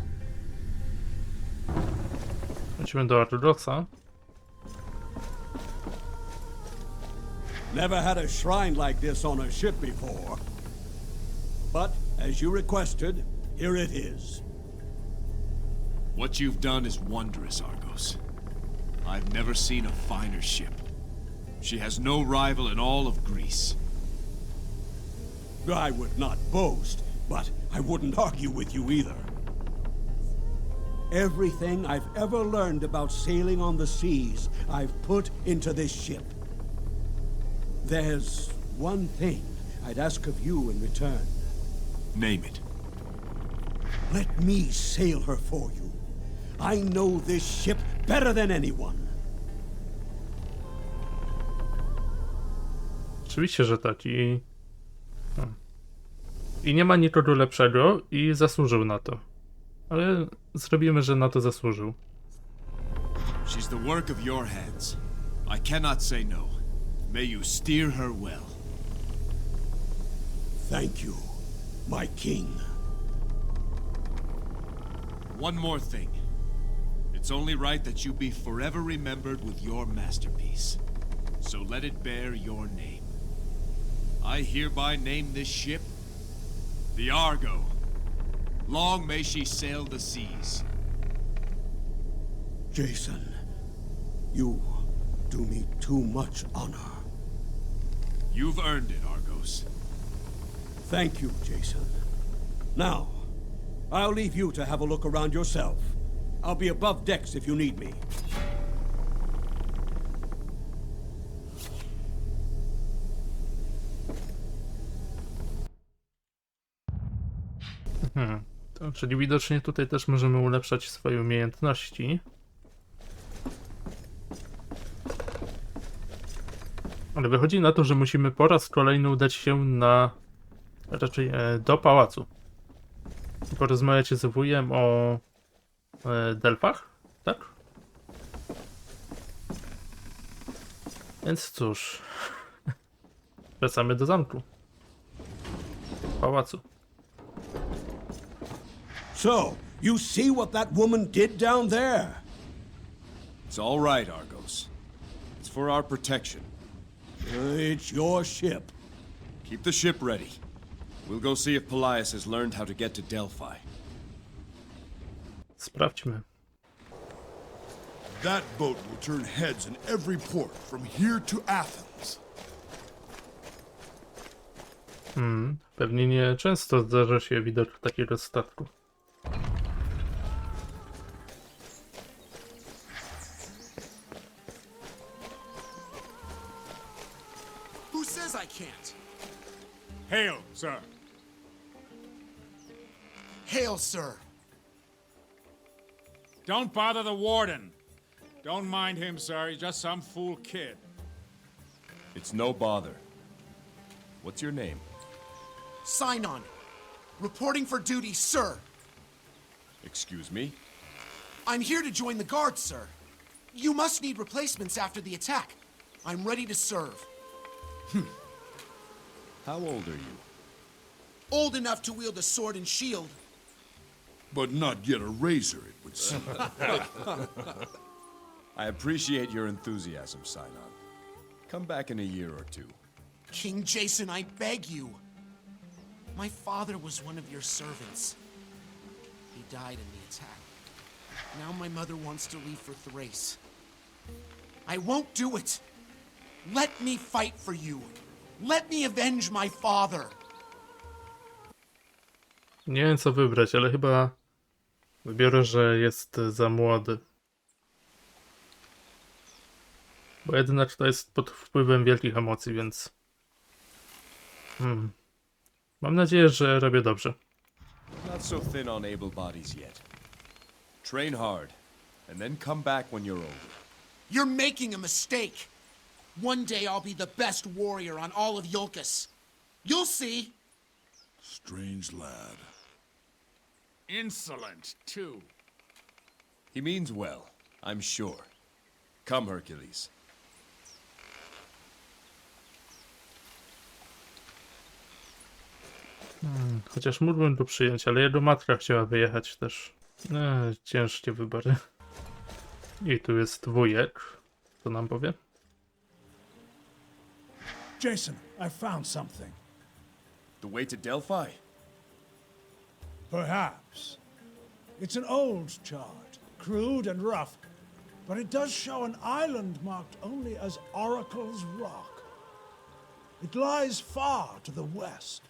Speaker 1: Lecimy do Argonauta.
Speaker 17: Never had a shrine like this on a ship before. But, as you requested, here it is.
Speaker 3: What you've done is wondrous, Argos. I've never seen a finer ship. She has no rival in all of Greece.
Speaker 17: I would not boast, but I wouldn't argue with you either. Everything I've ever learned about sailing on the seas, I've put into this ship. There's one thing I'd ask of you in return.
Speaker 3: Name it.
Speaker 17: Let me sail her for you. I know this ship better than anyone.
Speaker 1: Oczywiście, że tak. I nie ma nikogo lepszego i zasłużył na to. Ale zrobimy, że na to zasłużył.
Speaker 3: She's the work of your hands. I cannot say no. May you steer her well.
Speaker 17: Thank you, my king.
Speaker 3: One more thing. It's only right that you be forever remembered with your masterpiece. So let it bear your name. I hereby name this ship the Argo. Long may she sail the seas.
Speaker 17: Jason, you do me too much honor.
Speaker 3: You've earned it, Argos.
Speaker 17: Thank you, Jason. Now, I'll leave you to have a look around yourself. I'll be above decks if you need me.
Speaker 1: Czyli widocznie tutaj też możemy ulepszać swoje umiejętności. Ale wychodzi na to, że musimy po raz kolejny udać się raczej do pałacu. I porozmawiać z wujem o Delfach, tak? Więc cóż, wracamy do zamku. Pałacu.
Speaker 17: So, you see what that woman did down there?
Speaker 3: It's all right, Argos. It's for our protection.
Speaker 17: It's your ship.
Speaker 3: Keep the ship ready. We'll go see if Pelaius has learned how to get to Delphi.
Speaker 1: Sprawdźmy.
Speaker 4: That boat will turn heads in every port from here to Athens.
Speaker 1: Pewnie nie często zdarza się widok takiego statku.
Speaker 12: Who says I can't?
Speaker 2: Hail, sir.
Speaker 12: Hail, sir.
Speaker 2: Don't bother the warden. Don't mind him, sir. He's just some fool kid.
Speaker 3: It's no bother. What's your name?
Speaker 12: Sign on. Reporting for duty, sir.
Speaker 3: Excuse me?
Speaker 12: I'm here to join the guard, sir. You must need replacements after the attack. I'm ready to serve.
Speaker 3: How old are you?
Speaker 12: Old enough to wield a sword and shield.
Speaker 4: But not yet a razor, it would seem.
Speaker 3: I appreciate your enthusiasm, Sinon. Come back in a year or two.
Speaker 12: King Jason, I beg you. My father was one of your servants. He died in the attack. Now my mother wants to leave for Thrace. I won't do it. Let me fight for you. Let me avenge my father.
Speaker 1: Nie wiem co wybrać, ale chyba wybiorę, że jest za młody. Bo jednak to jest pod wpływem wielkich emocji, więc... Mam nadzieję, że robię dobrze.
Speaker 3: Not so thin on able bodies yet. Train hard, and then come back when you're older.
Speaker 12: You're making a mistake. One day I'll be the best warrior on all of Jolkos. You'll see.
Speaker 4: Strange lad.
Speaker 2: Insolent, too.
Speaker 3: He means well, I'm sure. Come, Hercules.
Speaker 1: Chociaż mógłbym tu przyjąć, ale jego matka chciała wyjechać też. Ciężkie wybory. I tu jest wujek. Co nam powie?
Speaker 18: Jason, I found something.
Speaker 3: The way to Delphi?
Speaker 18: Perhaps. It's an old chart, crude and rough, but it does show an island marked only as Oracle's Rock. It lies far to the west.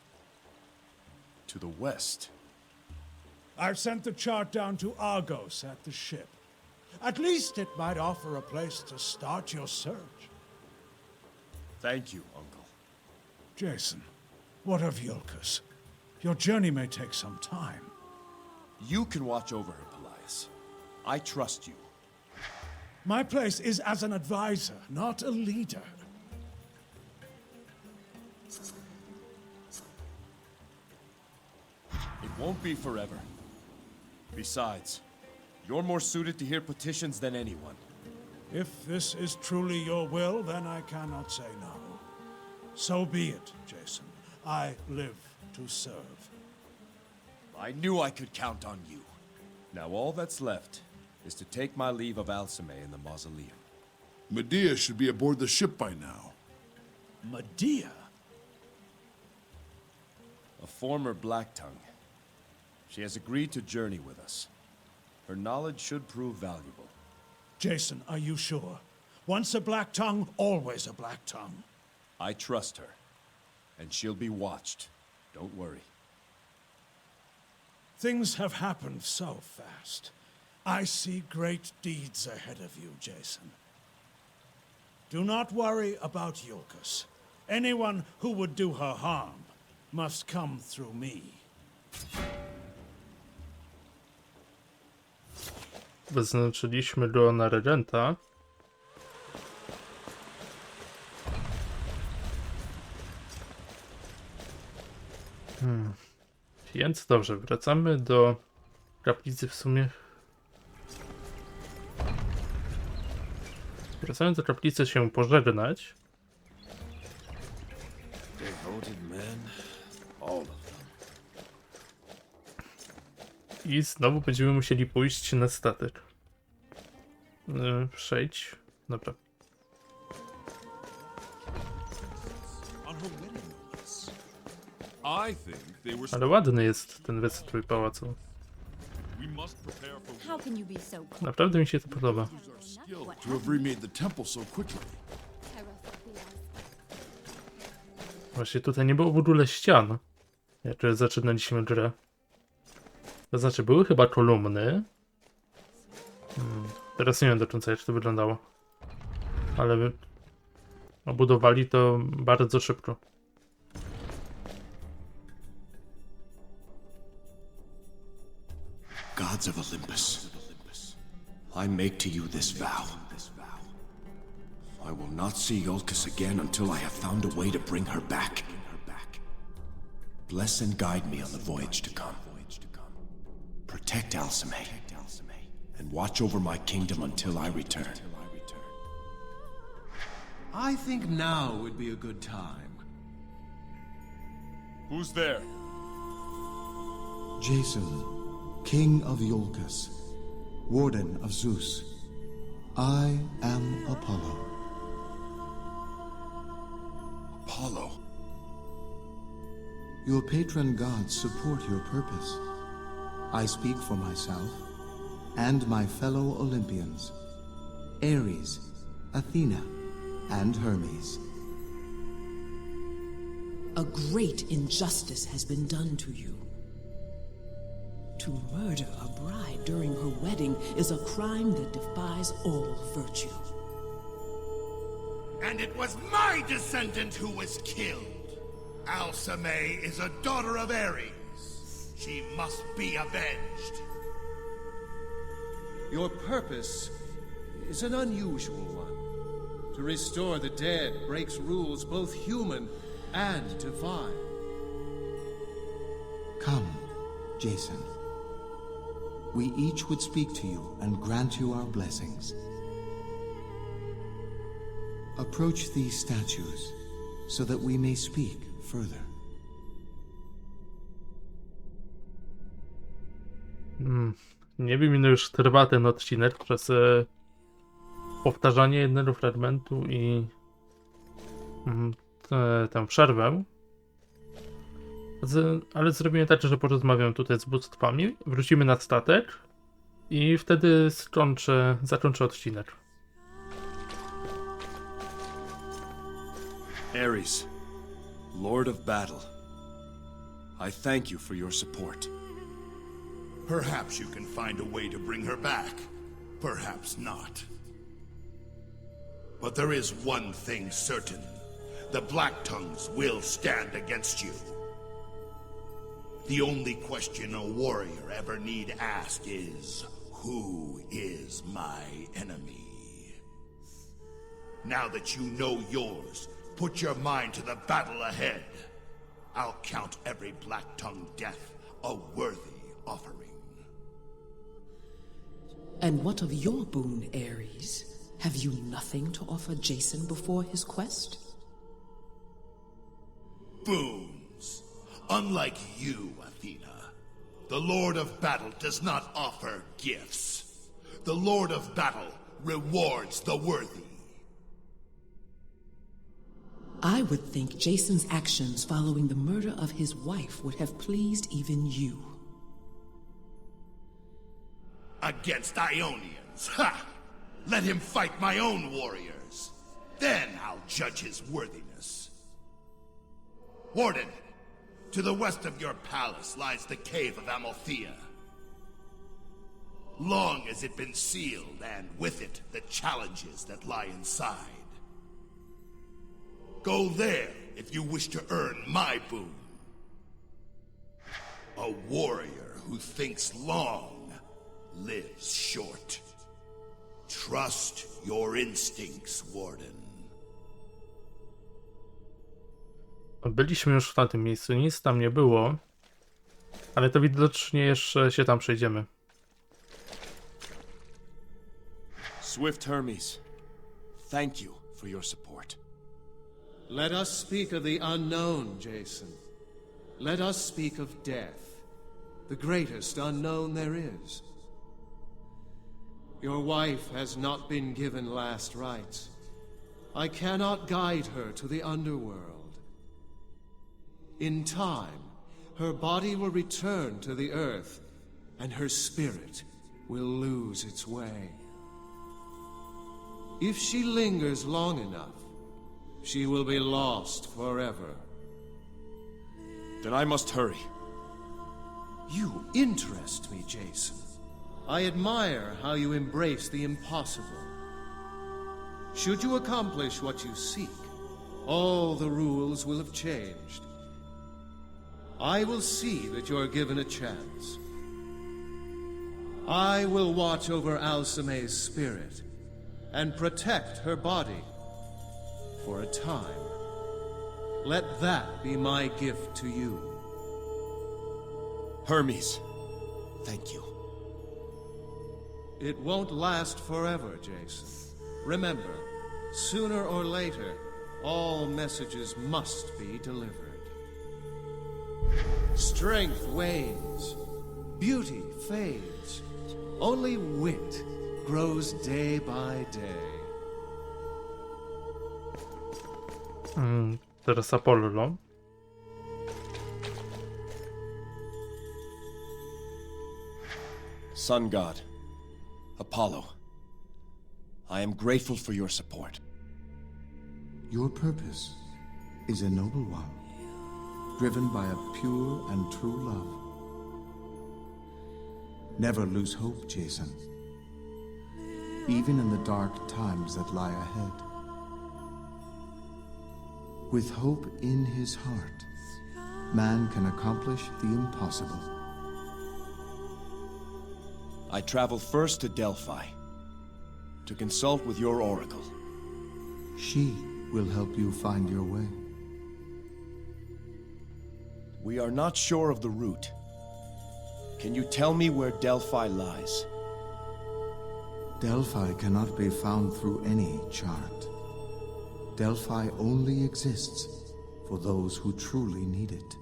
Speaker 3: To the west?
Speaker 18: I've sent the chart down to Argos at the ship. At least it might offer a place to start your search.
Speaker 3: Thank you, Uncle.
Speaker 18: Jason, what of Jolkos? Your journey may take some time.
Speaker 3: You can watch over her, Pelaius. I trust you.
Speaker 18: My place is as an advisor, not a leader.
Speaker 3: It won't be forever. Besides, you're more suited to hear petitions than anyone.
Speaker 18: If this is truly your will, then I cannot say no. So be it, Jason. I live to serve.
Speaker 3: I knew I could count on you. Now all that's left is to take my leave of Alcime in the mausoleum.
Speaker 4: Medea should be aboard the ship by now.
Speaker 2: Medea?
Speaker 3: A former Black Tongue. She has agreed to journey with us. Her knowledge should prove valuable.
Speaker 18: Jason, are you sure? Once a Black Tongue, always a Black Tongue.
Speaker 3: I trust her, and she'll be watched. Don't worry.
Speaker 18: Things have happened so fast. I see great deeds ahead of you, Jason. Do not worry about Jolkos. Anyone who would do her harm must come through me.
Speaker 1: Wyznaczyliśmy go na regenta. Więc dobrze, wracamy do kaplicy w sumie. Wracamy do kaplicy się pożegnać. I znowu będziemy musieli pójść na statek. Przejdź. Dobra. Ale ładny jest ten wystrój pałacu. Naprawdę mi się to podoba. Właśnie tutaj nie było w ogóle ścian, jak zaczynaliśmy grę. To znaczy, były chyba kolumny. Teraz nie wiem do końca, jak to wyglądało. Ale obudowali to bardzo szybko.
Speaker 16: Gods of Olympus, I make to you this vow. I will not see Jolkos again until I have found a way to bring her back. Bless and guide me on the voyage to come. Protect Alcime, and watch over my kingdom until I return.
Speaker 9: I think now would be a good time.
Speaker 3: Who's there?
Speaker 19: Jason, King of Jolkos, Warden of Zeus. I am Apollo.
Speaker 4: Apollo?
Speaker 19: Your patron gods support your purpose. I speak for myself and my fellow Olympians, Ares, Athena, and Hermes.
Speaker 20: A great injustice has been done to you. To murder a bride during her wedding is a crime that defies all virtue.
Speaker 2: And it was my descendant who was killed. Alcime is a daughter of Ares. She must be avenged.
Speaker 9: Your purpose is an unusual one. To restore the dead breaks rules both human and divine.
Speaker 19: Come, Jason. We each would speak to you and grant you our blessings. Approach these statues so that we may speak further.
Speaker 1: Nie wiem, ile już trwa ten odcinek przez powtarzanie jednego fragmentu i tę przerwę. Ale zrobimy tak, że porozmawiam tutaj z bóstwami, wrócimy na statek i wtedy zakończę odcinek.
Speaker 3: Ares, Lord of Battle, I thank you for your support.
Speaker 2: Perhaps you can find a way to bring her back. Perhaps not. But there is one thing certain. The Black Tongues will stand against you. The only question a warrior ever need ask is, who is my enemy? Now that you know yours, put your mind to the battle ahead. I'll count every Black Tongue death a worthy offering.
Speaker 20: And what of your boon, Ares? Have you nothing to offer Jazon before his quest?
Speaker 21: Boons. Unlike you, Athena, the Lord of Battle does not offer gifts. The Lord of Battle rewards the worthy.
Speaker 20: I would think Jazon's actions following the murder of his wife would have pleased even you.
Speaker 21: Against Ionians, ha! Let him fight my own warriors. Then I'll judge his worthiness. Warden, to the west of your palace lies the cave of Amalthea. Long has it been sealed, and with it, the challenges that lie inside. Go there if you wish to earn my boon. A warrior who thinks long lives short. Trust your instincts, Warden.
Speaker 1: Byliśmy już na tym miejscu, nic tam nie było, ale to widocznie jeszcze się tam przejdziemy.
Speaker 3: Swift Hermes, thank you for your support.
Speaker 9: Let us speak of the unknown, Jazon. Let us speak of death, the greatest unknown there is. Your wife has not been given last rites. I cannot guide her to the underworld. In time, her body will return to the earth, and her spirit will lose its way. If she lingers long enough, she will be lost forever.
Speaker 3: Then I must hurry.
Speaker 9: You interest me, Jazon. I admire how you embrace the impossible. Should you accomplish what you seek, all the rules will have changed. I will see that you're given a chance. I will watch over Alceme's spirit and protect her body for a time. Let that be my gift to you.
Speaker 3: Hermes, thank you.
Speaker 9: It won't last forever, Jazon. Remember, sooner or later, all messages must be delivered. Strength wanes, beauty fades, only wit grows day by day.
Speaker 1: Teraz Apollo.
Speaker 3: Sun God, Apollo, I am grateful for your support.
Speaker 19: Your purpose is a noble one, driven by a pure and true love. Never lose hope, Jazon, even in the dark times that lie ahead. With hope in his heart, man can accomplish the impossible.
Speaker 3: I travel first to Delphi, to consult with your oracle.
Speaker 19: She will help you find your way.
Speaker 3: We are not sure of the route. Can you tell me where Delphi lies?
Speaker 19: Delphi cannot be found through any chart. Delphi only exists for those who truly need it.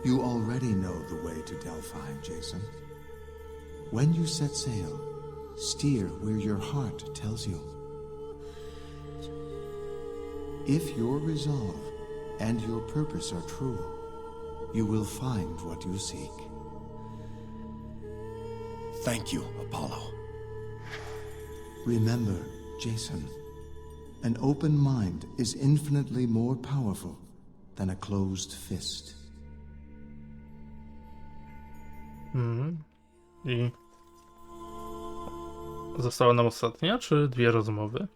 Speaker 19: You already know the way to Delphi, Jazon. When you set sail, steer where your heart tells you. If your resolve and your purpose are true, you will find what you seek.
Speaker 3: Thank you, Apollo.
Speaker 19: Remember, Jazon, an open mind is infinitely more powerful than a closed fist.
Speaker 1: I została nam ostatnia, czy dwie rozmowy?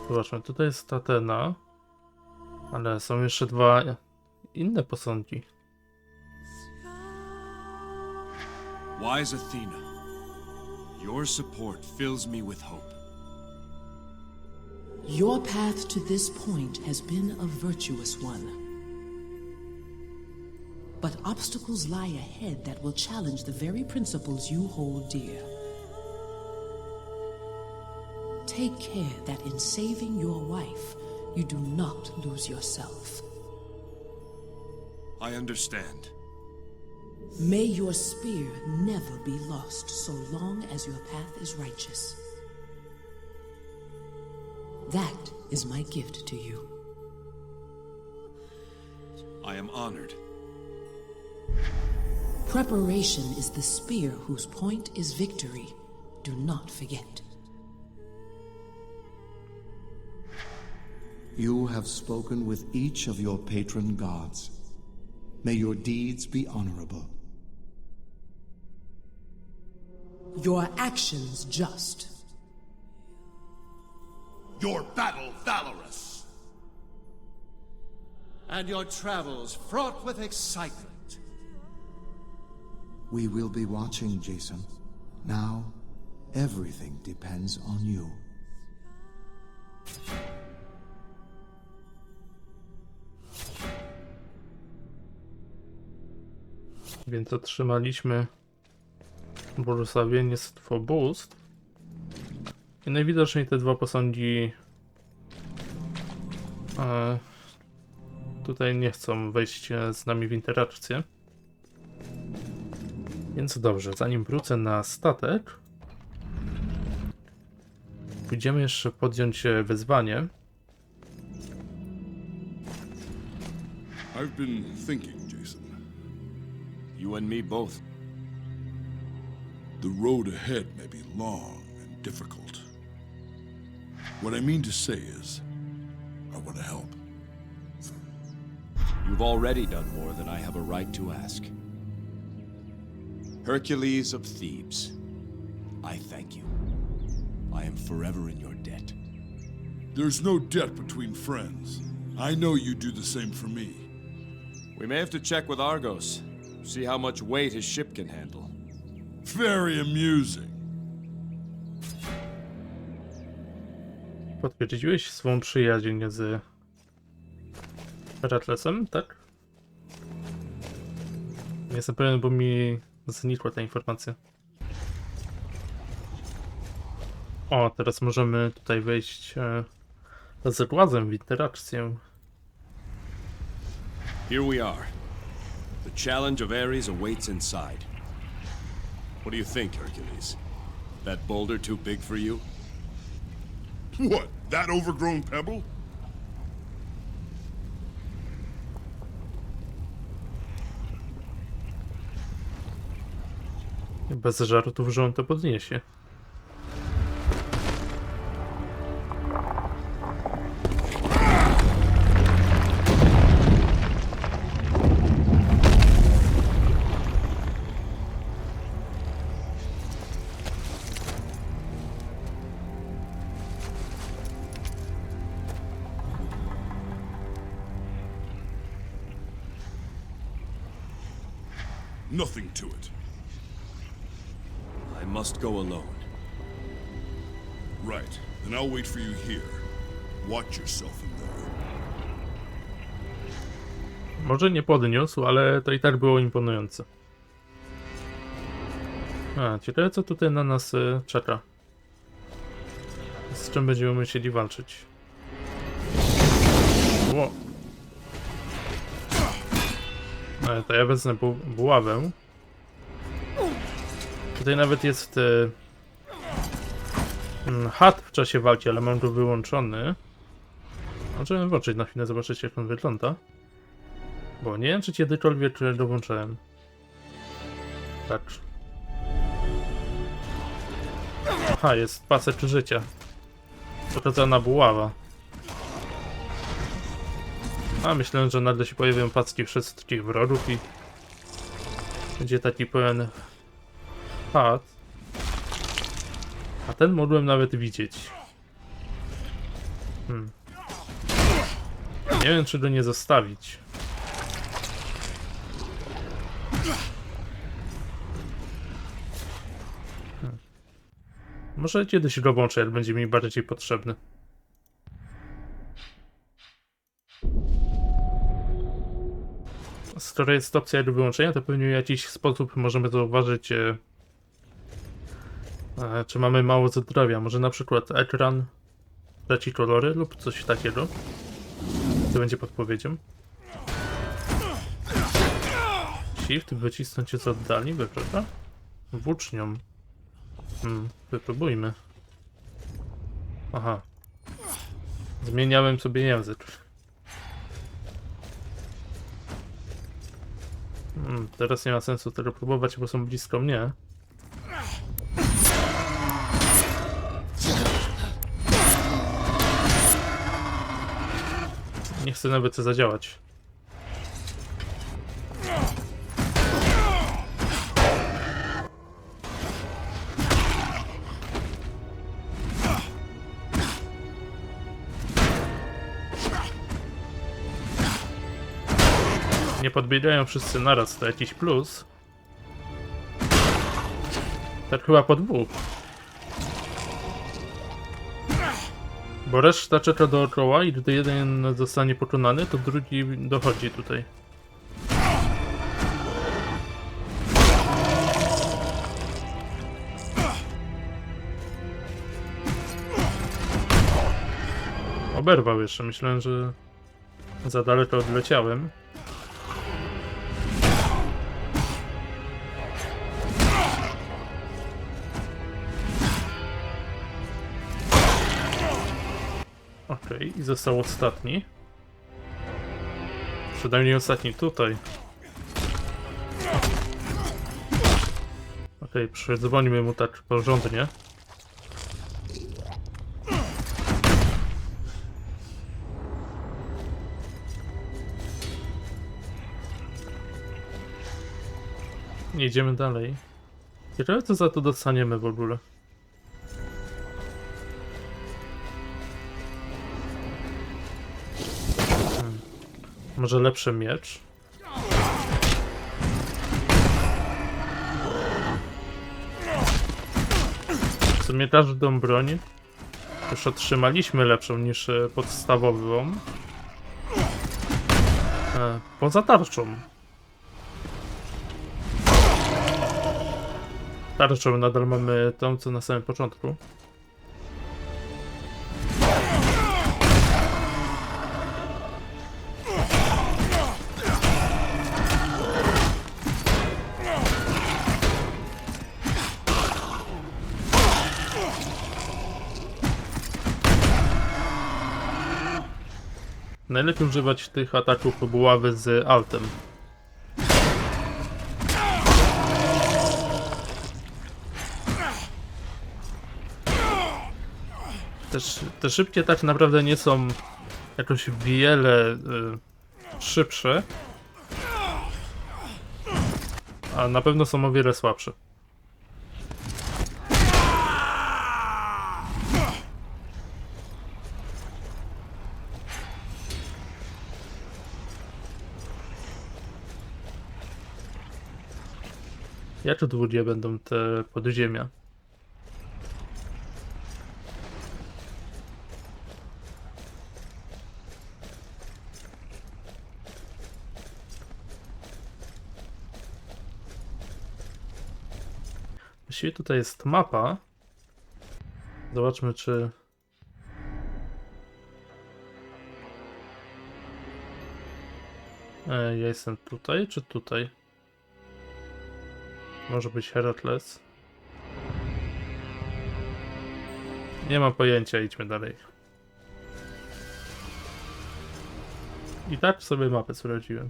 Speaker 1: Zobaczmy, tutaj jest Atena, ale są jeszcze dwa inne posągi.
Speaker 3: Wise Athena, your support fills me with hope.
Speaker 20: Your path to this point has been a virtuous one. But obstacles lie ahead that will challenge the very principles you hold dear. Take care that in saving your wife, you do not lose yourself.
Speaker 3: I understand.
Speaker 20: May your spear never be lost so long as your path is righteous. That is my gift to you.
Speaker 3: I am honored.
Speaker 20: Preparation is the spear whose point is victory. Do not forget.
Speaker 19: You have spoken with each of your patron gods. May your deeds be honorable.
Speaker 20: Your actions just.
Speaker 21: Your battle valorous.
Speaker 9: And your travels fraught with excitement.
Speaker 19: We will be watching, Jason. Now, everything depends on you.
Speaker 1: Więc otrzymaliśmy błogosławieństwo bóstw. I najwidoczniej te dwa posągi tutaj nie chcą wejść z nami w interakcję. Więc dobrze, zanim wrócę na statek, pójdziemy jeszcze podjąć wyzwanie.
Speaker 4: I've been thinking, Jason.
Speaker 3: You and me both.
Speaker 4: The road ahead may be long and difficult. What I mean to say is, I want to help.
Speaker 3: You've already done more than I have a right to ask. Hercules of Thebes, I thank you. I am forever in your debt.
Speaker 4: There's no debt between friends. I know you do the same for me.
Speaker 3: We may have to check with Argos, see how much weight his ship can handle.
Speaker 4: Very amusing.
Speaker 1: Potwierdziłeś swą przyjaźń z Heraklesem, tak? Nie jestem pewien, bo mi znikła ta informacja. O, teraz możemy tutaj wejść z głazem w interakcję.
Speaker 3: Here we are. The challenge of Ares awaits inside. What do you think, Hercules? That boulder too big for you?
Speaker 4: What, that overgrown pebble?
Speaker 1: Bez żartów, że on to podniesie.
Speaker 4: Nothing to it.
Speaker 3: I must go alone.
Speaker 4: Right. Then I'll wait for you here. Watch yourself in there.
Speaker 1: Może nie podniósł, ale to i tak było imponujące. Ciekawe, co tutaj na nas czeka. Z czym będziemy musieli walczyć. Ło. To ja wezmę buławę. Tutaj nawet jest chat w czasie walki, ale mam go wyłączony. Możemy włączyć na chwilę, zobaczyć jak on wygląda. Bo nie wiem, czy kiedykolwiek go włączałem. Tak. Aha, jest pasek życia. Pokazana buława. Myślałem, że nagle się pojawią paski wszystkich wrogów i będzie taki pełen pad. A ten mogłem nawet widzieć. Nie wiem, czy go nie zostawić. Może kiedyś go włączę, jak będzie mi bardziej potrzebny. Skoro jest opcja do wyłączenia, to pewnie w jakiś sposób możemy zauważyć, czy mamy mało zdrowia. Może na przykład ekran traci kolory lub coś takiego. To będzie podpowiedzią. Shift, wycisnąć się z oddali, wyprzedza. Włócznią. Wypróbujmy. Aha. Zmieniałem sobie język. Teraz nie ma sensu tego próbować, bo są blisko mnie. Nie chcę nawet zadziałać. Nie podbiegają wszyscy naraz, to jakiś plus. Tak chyba po dwóch. Bo reszta czeka dookoła i gdy jeden zostanie pokonany, to drugi dochodzi tutaj. Oberwał jeszcze, myślałem, że za daleko odleciałem. Okej, i został ostatni. Przynajmniej ostatni tutaj. Okej, przydzwońmy mu tak porządnie. Idziemy dalej. Ciekawe co za to dostaniemy w ogóle. Może lepszy miecz? W sumie każdą broń już otrzymaliśmy lepszą niż podstawową. Poza tarczą. Tarczą nadal mamy tą, co na samym początku. Najlepiej używać tych ataków buławy z altem. Te szybkie tak naprawdę nie są jakoś wiele szybsze, a na pewno są o wiele słabsze. Jak długie będą te podziemia? Właściwie tutaj jest mapa. Zobaczmy, czy... ja jestem tutaj, czy tutaj? Może być Heracles. Nie mam pojęcia, idźmy dalej. I tak sobie mapę sprawdziłem.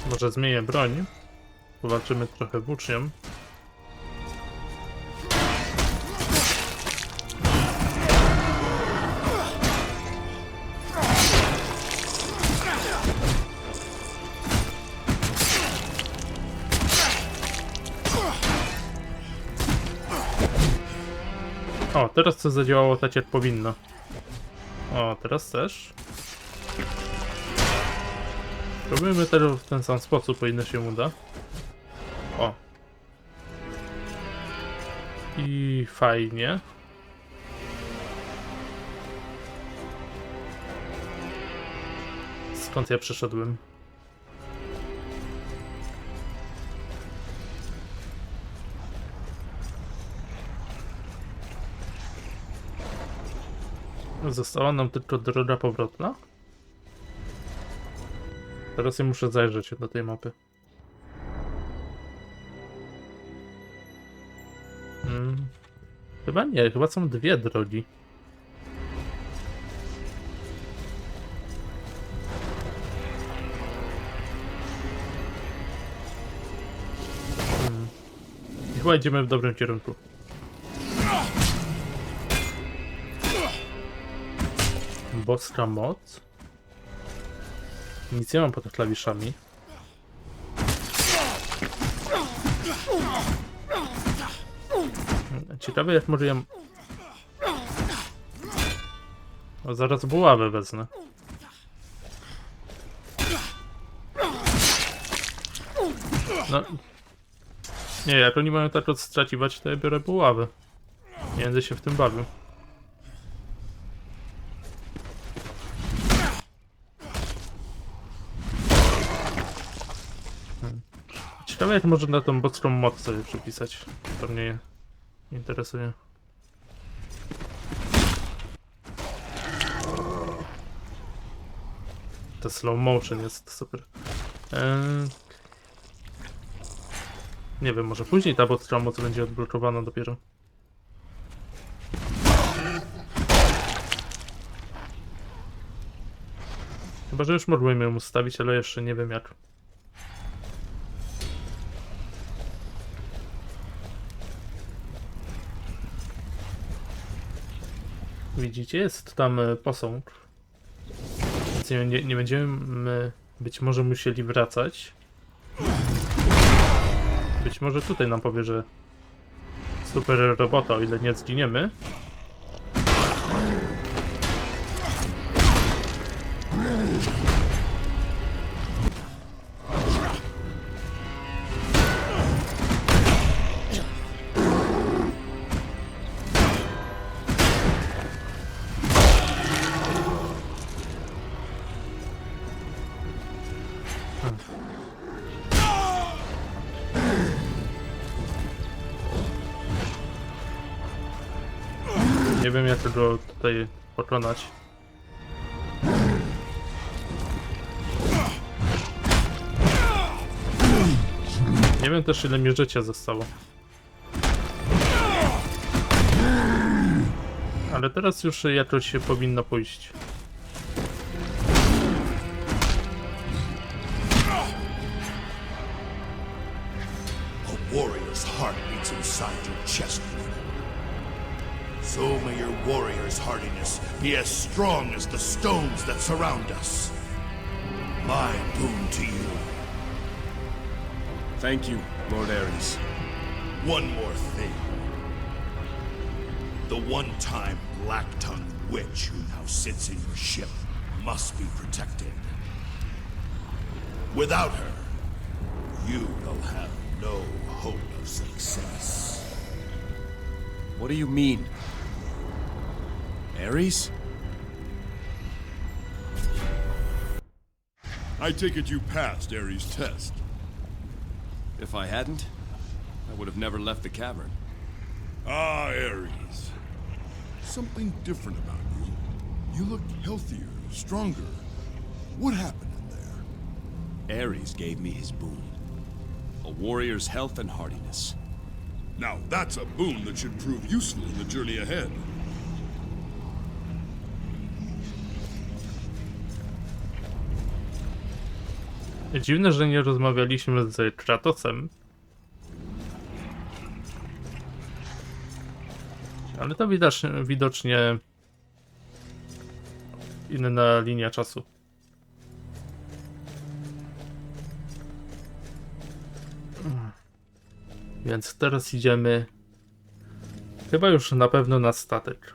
Speaker 1: Może zmienię broń. Powalczymy trochę włócznią. O, teraz to zadziałało tak jak powinno. O, teraz też. Robimy tego w ten sam sposób, o ile się uda. O. I fajnie. skąd ja przyszedłem. Została nam tylko droga powrotna. Teraz ja muszę zajrzeć do tej mapy. Chyba nie, chyba są dwie drogi. I chyba idziemy w dobrym kierunku. Boska moc. Nic nie mam pod klawiszami. Ciekawe jak może ją... O, zaraz buławę wezmę. No... Nie, jak oni mają tak odstraciwać, to ja biorę buławę. Nie będę się w tym bawił. Ciekawe jak można na tą boską moc sobie przypisać. To mnie interesuje. To slow motion jest super. Nie wiem, może później ta boska moc będzie odblokowana dopiero. Chyba, że już mogłem ją ustawić, ale jeszcze nie wiem jak. Widzicie, jest tam posąg. Więc nie będziemy być może musieli wracać. Być może tutaj nam powie, że super robota, o ile nie zginiemy. Nie wiem jak go tutaj pokonać. Nie wiem też ile mi życia zostało. Ale teraz już jakoś się powinno pójść.
Speaker 21: A warrior's heart beats inside your chest. So may your warrior's hardiness be as strong as the stones that surround us. My boon to you.
Speaker 3: Thank you, Lord Ares.
Speaker 21: One more thing. The one-time black-tongued witch who now sits in your ship must be protected. Without her, you will have no hope of success.
Speaker 3: What do you mean? Ares?
Speaker 4: I take it you passed Ares' test.
Speaker 3: If I hadn't, I would have never left the cavern.
Speaker 4: Ah, Ares. Something different about you. You look healthier, stronger. What happened in there?
Speaker 3: Ares gave me his boon. A warrior's health and hardiness.
Speaker 4: Now that's a boon that should prove useful in the journey ahead.
Speaker 1: Dziwne, że nie rozmawialiśmy z Kratosem. Ale to widocznie inna linia czasu. Więc teraz idziemy chyba już na pewno na statek.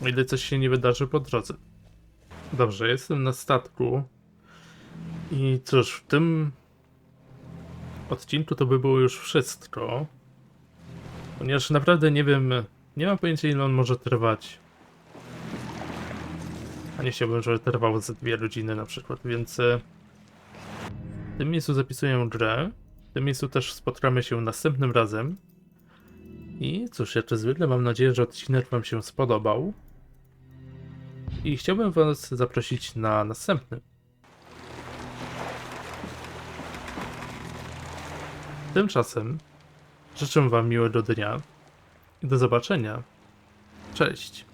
Speaker 1: O ile coś się nie wydarzy po drodze. Dobrze, jestem na statku. I cóż, w tym odcinku to by było już wszystko. Ponieważ naprawdę nie wiem, nie mam pojęcia ile on może trwać. A nie chciałbym, żeby trwało ze 2 godziny na przykład, więc w tym miejscu zapisuję grę. W tym miejscu też spotkamy się następnym razem. I cóż, jak zwykle mam nadzieję, że odcinek wam się spodobał. I chciałbym was zaprosić na następny. Tymczasem życzę wam miłego dnia i do zobaczenia. Cześć.